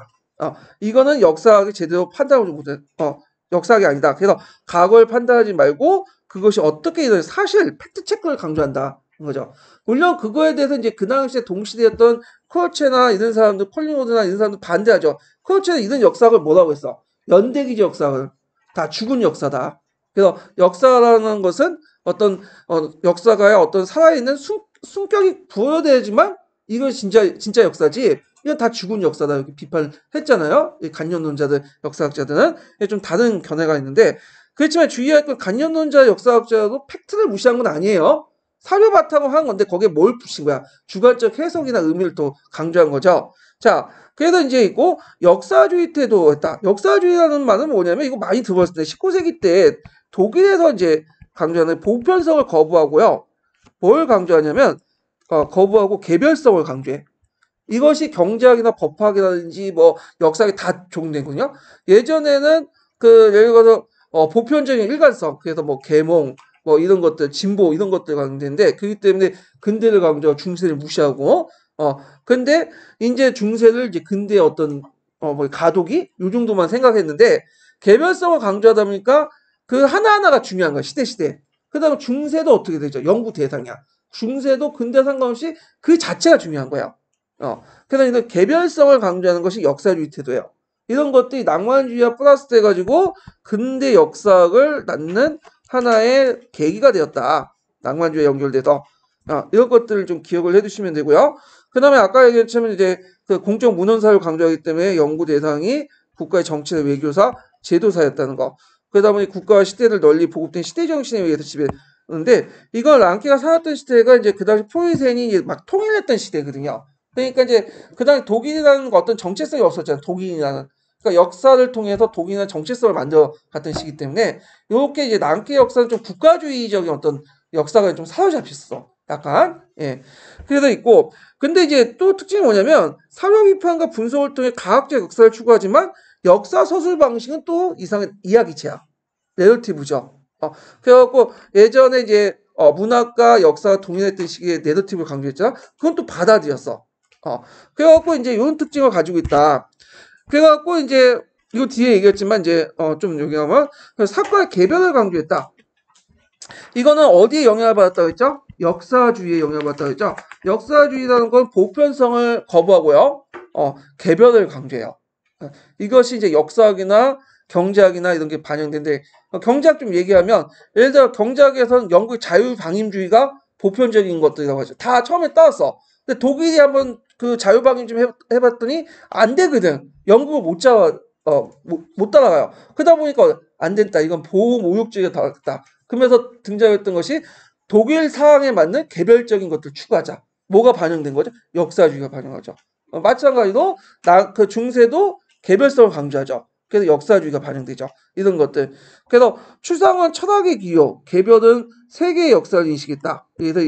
이거는 역사학이 제대로 판단하지 못해. 역사학이 아니다. 그래서 과거를 판단하지 말고 그것이 어떻게 이런 사실 팩트 체크를 강조한다. 거죠. 물론 그거에 대해서 이제 그 당시에 동시대였던 크로체나 이런 사람들, 콜링우드나 이런 사람들 반대하죠. 크로체는 이런 역사학을 뭐라고 했어? 연대기지 역사학을 다 죽은 역사다. 그래서 역사라는 것은 어떤 역사가의 어떤 살아있는 숨격이 부여되지만 이건 진짜 역사지. 이건 다 죽은 역사다 이렇게 비판했잖아요. 이 간념론자들 역사학자들은 좀 다른 견해가 있는데 그렇지만 주의할 건 간념론자 역사학자도 팩트를 무시한 건 아니에요. 사료 바탕으로 한 건데 거기에 뭘 붙인 거야? 주관적 해석이나 의미를 또 강조한 거죠. 자, 그래서 이제 있고 역사주의 태도였다. 역사주의라는 말은 뭐냐면 이거 많이 들어봤을 때 19세기 때 독일에서 이제 강조하는 보편성을 거부하고요. 뭘 강조하냐면 거부하고 개별성을 강조해. 이것이 경제학이나 법학이라든지 뭐 역사학에 다 적용되거든요. 예전에는 그 예를 들어서 보편적인 일관성, 그래서 뭐 계몽, 뭐 이런 것들, 진보 이런 것들 강조되는데 그렇기 때문에 근대를 강조하고 중세를 무시하고 근데 이제 중세를 이제 근대의 어떤 뭐 가독이 요 정도만 생각했는데 개별성을 강조하다 보니까 그 하나하나가 중요한 거야. 시대. 그다음에 중세도 어떻게 되죠? 연구 대상이야. 중세도 근대 상관없이 그 자체가 중요한 거야. 그래서 이런 개별성을 강조하는 것이 역사주의 태도예요. 이런 것들이 낭만주의와 플러스 돼가지고 근대 역사학을 낳는 하나의 계기가 되었다. 낭만주의에 연결돼서 이런 것들을 좀 기억을 해두시면 되고요. 그 다음에 아까 얘기했지만 이제 그 공적 문헌사를 강조하기 때문에 연구 대상이 국가의 정치나 외교사, 제도사였다는 거. 그러다 보니 국가와 시대를 널리 보급된 시대 정신에 의해서 지배했는데 이걸 랑케가 살았던 시대가 이제 그 당시 포리센이 막 통일했던 시대거든요. 그러니까 이제 그 당시 독일이라는 어떤 정체성이 없었잖아요. 독일이라는. 그러니까 역사를 통해서 독일이라는 정체성을 만들어 갔던 시기 때문에 이렇게 이제 랑케 역사는 좀 국가주의적인 어떤 역사가 좀 사로잡혔어. 약간. 예. 그래서 있고 근데 이제 또 특징이 뭐냐면 사료 비판과 분석을 통해 과학적 역사를 추구하지만 역사 서술 방식은 또 이상한 이야기체야. 내러티브죠. 그래갖고 예전에 이제 문학과 역사가 동일했던 시기에 내러티브를 강조했잖아. 그건 또 받아들였어. 그래갖고 이제 이런 특징을 가지고 있다. 그래갖고 이제 이거 뒤에 얘기했지만 이제 좀 여기 하면 사과의 개별을 강조했다. 이거는 어디에 영향을 받았다고 했죠? 역사주의에 영향을 받았다고 했죠? 역사주의라는 건 보편성을 거부하고요. 개별을 강조해요. 이것이 이제 역사학이나 경제학이나 이런 게 반영된데 경제학 좀 얘기하면 예를 들어 경제학에서는 영국의 자유방임주의가 보편적인 것들이라고 하죠. 다 처음에 따왔어. 근데 독일이 한번 그 자유방임 좀 해봤더니 안 되거든. 영국을 못 잡아 못 따라가요. 그러다 보니까 안 된다. 이건 보호무역주의가 다 그러면서 등장했던 것이 독일 사항에 맞는 개별적인 것들 추구하자. 뭐가 반영된 거죠? 역사주의가 반영하죠. 마찬가지로 그 중세도 개별성을 강조하죠. 그래서 역사주의가 반영되죠. 이런 것들. 그래서 추상은 철학의 기호, 개별은 세계의 역사를 인식했다. 그래서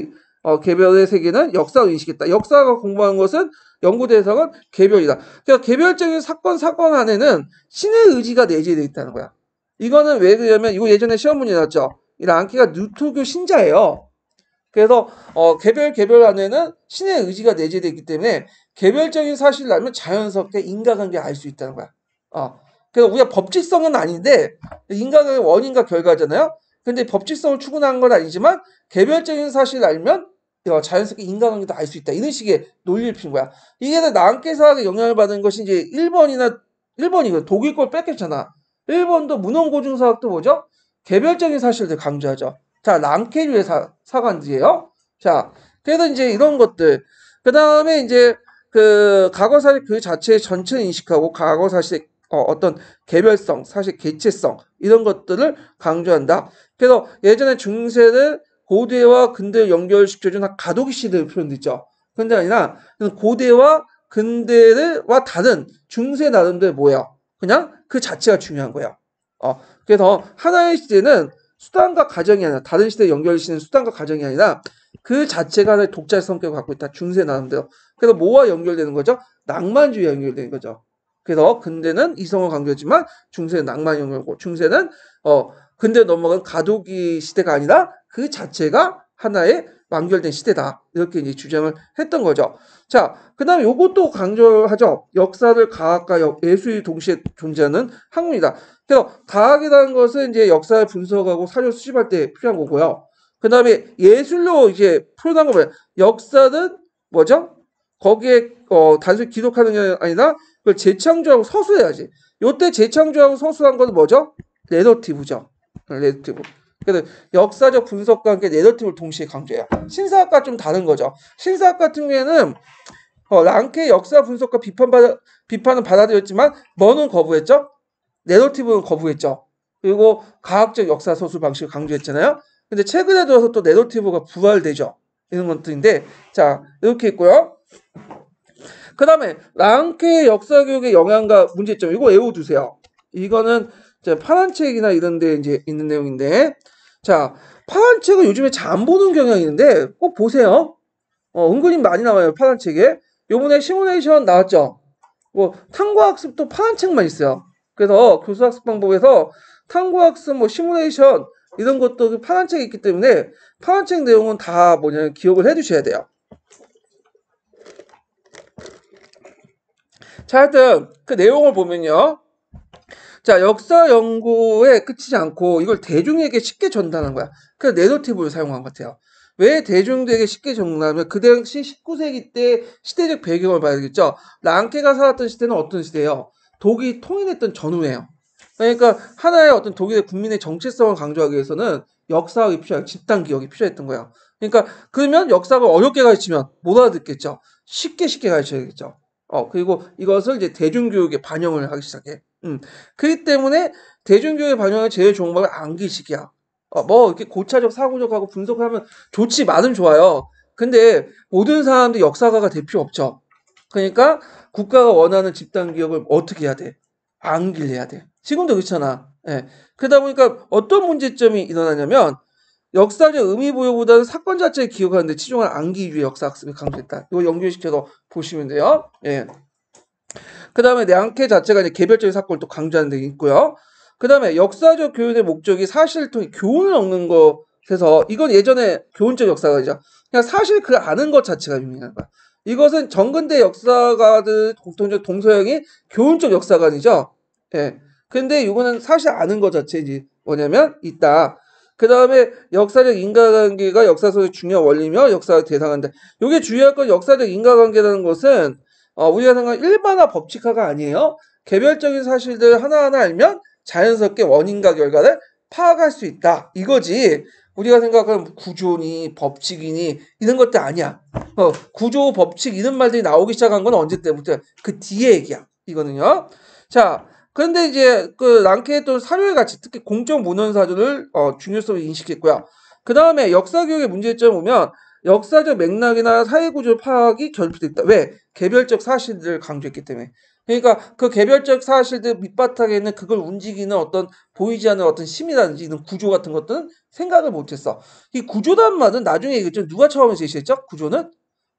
개별의 세계는 역사를 인식했다. 역사가 공부하는 것은 연구 대상은 개별이다. 그러니까 개별적인 사건 안에는 신의 의지가 내재되어 있다는 거야. 이거는 왜 그러냐면 이거 예전에 시험 문제 나왔죠. 이 랑키가 누토교 신자예요. 그래서 개별 안에는 신의 의지가 내재되어 있기 때문에 개별적인 사실을 알면 자연스럽게 인과관계를 알 수 있다는 거야. 그래서 우리가 법칙성은 아닌데 인과관계 원인과 결과잖아요. 근데 법칙성을 추구하는 건 아니지만 개별적인 사실을 알면 자연스럽게 인과관계도 알 수 있다. 이런 식의 논리를 핀 거야. 이게 랑케사학에 영향을 받은 것이 이제 일본이고 독일 걸 뺏겼잖아. 일본도 문헌고증사학도 뭐죠? 개별적인 사실들 강조하죠. 자, 랑케류의 사관들이에요. 자, 그래서 이제 이런 것들. 그 다음에 이제 그 과거 사실 그 자체의 전체를 인식하고 과거 사실의 어떤 개별성, 사실 개체성 이런 것들을 강조한다. 그래서 예전에 중세를 고대와 근대를 연결시켜준 가도기 시대의 표현도 있죠. 근데 아니라 고대와 근대와 다른 중세 나름대로 뭐예요? 그냥 그 자체가 중요한 거예요. 그래서 하나의 시대는 수단과 가정이 아니라 다른 시대에 연결시키는 수단과 가정이 아니라 그 자체가 하나의 독자 성격을 갖고 있다. 중세 나름대로. 그래서 뭐와 연결되는 거죠? 낭만주의와 연결되는 거죠. 그래서 근대는 이성을 강조했지만 중세는 낭만 연결고 중세는 근대 넘어간 가도기 시대가 아니라 그 자체가 하나의 완결된 시대다. 이렇게 이제 주장을 했던 거죠. 자, 그 다음에 요것도 강조하죠. 역사를 과학과 예술이 동시에 존재하는 학문이다. 그래서 과학이라는 것은 이제 역사를 분석하고 사료 수집할 때 필요한 거고요. 그 다음에 예술로 이제 표현한 거 뭐예요? 역사는 뭐죠? 거기에 단순히 기록하는 게 아니라 그걸 재창조하고 서술해야지. 요때 재창조하고 서술한 건 뭐죠? 내러티브죠. 내러티브. 그래서 역사적 분석과 함께 내러티브를 동시에 강조해요. 신사학과 좀 다른 거죠. 신사학 같은 경우에는 랑케의 역사 분석과 비판은 받아들였지만 뭐는 거부했죠? 내러티브는 거부했죠. 그리고 과학적 역사 서술 방식을 강조했잖아요. 근데 최근에 들어서 또 내러티브가 부활되죠. 이런 것들인데 자 이렇게 있고요. 그 다음에 랑케의 역사교육의 영향과 문제점 이거 외워두세요. 이거는 이제 파란 책이나 이런 데 이제 있는 내용인데 자 파란 책은 요즘에 잘 안 보는 경향이 있는데 꼭 보세요. 은근히 많이 나와요. 파란 책에. 요번에 시뮬레이션 나왔죠. 뭐 탐구학습도 파란 책만 있어요. 그래서 교수학습 방법에서 탐구학습 뭐 시뮬레이션 이런 것도 파란 책이 있기 때문에 파란 책 내용은 다 뭐냐면 기억을 해 두셔야 돼요. 자, 하여튼 그 내용을 보면요. 자, 역사 연구에 그치지 않고 이걸 대중에게 쉽게 전달하는 거야. 그래서 내러티브를 사용한 것 같아요. 왜 대중들에게 쉽게 전달하면 그 당시 19세기 때 시대적 배경을 봐야겠죠. 랑케가 살았던 시대는 어떤 시대예요? 독이 통일했던 전후예요. 그러니까 하나의 어떤 독일의 국민의 정체성을 강조하기 위해서는 역사학이 필요하고 집단 기억이 필요했던 거예요. 그러니까 그러면 역사를 어렵게 가르치면 못 알아듣겠죠. 쉽게 가르쳐야겠죠. 그리고 이것을 이제 대중교육에 반영을 하기 시작해. 그렇기 때문에 대중교육에 반영하는 제일 좋은 방법은 암기식이야. 뭐 이렇게 고차적 사고적하고 분석하면 좋지, 맞으면 좋아요. 근데 모든 사람들이 역사가가 될 필요 없죠. 그러니까 국가가 원하는 집단 기억을 어떻게 해야 돼? 암기를 해야 돼. 지금도 그렇잖아. 예. 그러다 보니까 어떤 문제점이 일어나냐면 역사적 의미 부여보다는 사건 자체를 기억하는데 치중한 암기 위주의 역사학습이 강조했다. 이거 연결시켜서 보시면 돼요. 예. 그 다음에 랑케 자체가 이제 개별적인 사건을 또 강조하는 데 있고요. 그 다음에 역사적 교훈의 목적이 사실을 통해 교훈을 얻는 것에서 이건 예전에 교훈적 역사가죠. 그냥 사실 그 아는 것 자체가 유명한 거야. 이것은 정근대 역사가들 공통적 동서양이 교훈적 역사관이죠. 예. 근데 이거는 사실 아는 것 자체지 뭐냐면 있다. 그 다음에 역사적 인과관계가 역사 속의 중요한 원리며 역사적 대상한다. 요게 주의할 건 역사적 인과관계라는 것은 우리가 생각하는 일반화 법칙화가 아니에요. 개별적인 사실들 하나하나 알면 자연스럽게 원인과 결과를 파악할 수 있다. 이거지. 우리가 생각하는 구조니 법칙이니 이런 것들 아니야. 구조, 법칙 이런 말들이 나오기 시작한 건 언제 때부터? 그 뒤에 얘기야. 이거는요. 자, 그런데 이제 그 랑케의 사료의 가치, 특히 공적 문헌 사료를 중요성을 인식했고요. 그 다음에 역사 교육의 문제점을 보면 역사적 맥락이나 사회 구조 파악이 결핍됐다. 왜? 개별적 사실들을 강조했기 때문에. 그러니까 그 개별적 사실들 밑바탕에 있는 그걸 움직이는 어떤 보이지 않는 어떤 힘이라든지 이런 구조 같은 것들은 생각을 못했어. 이 구조란 말은 나중에 얘기했죠. 누가 처음에 제시했죠? 구조는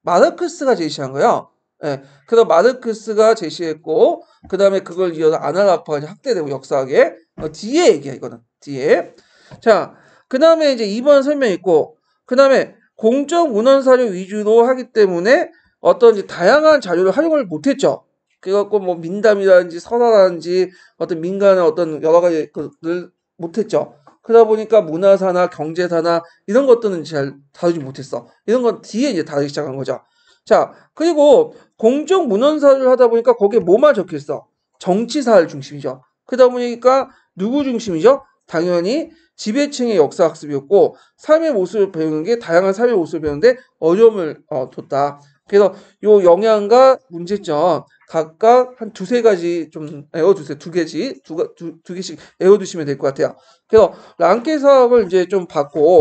마르크스가 제시한 거예요. 예. 그래서 마르크스가 제시했고 그 다음에 그걸 이어서 아날라파가 확대되고 역사학에 뒤에 얘기야 이거는 뒤에. 자, 그 다음에 이제 2번 설명 있고 그 다음에 공적 문헌 사료 위주로 하기 때문에 어떤 이제 다양한 자료를 활용을 못했죠. 그래갖고 뭐 민담이라든지 설화라든지 어떤 민간의 어떤 여러 가지 것들 못했죠. 그러다 보니까 문화사나 경제사나 이런 것들은 잘 다루지 못했어. 이런 건 뒤에 이제 다루기 시작한 거죠. 자, 그리고 공적 문헌사를 하다 보니까 거기에 뭐만 적혀 있어? 정치사를 중심이죠. 그러다 보니까 누구 중심이죠? 당연히 지배층의 역사 학습이었고 삶의 모습을 배우는 게 다양한 삶의 모습을 배우는데 어려움을 뒀다. 그래서 요 영향과 문제점 각각 한 두세 가지 좀 외워두세요. 두 개씩 외워두시면 될 것 같아요. 그래서 랑케 사업을 이제 좀 받고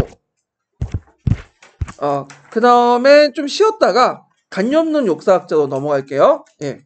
그 다음에 좀 쉬었다가 간접론 역사학자로 넘어갈게요. 예.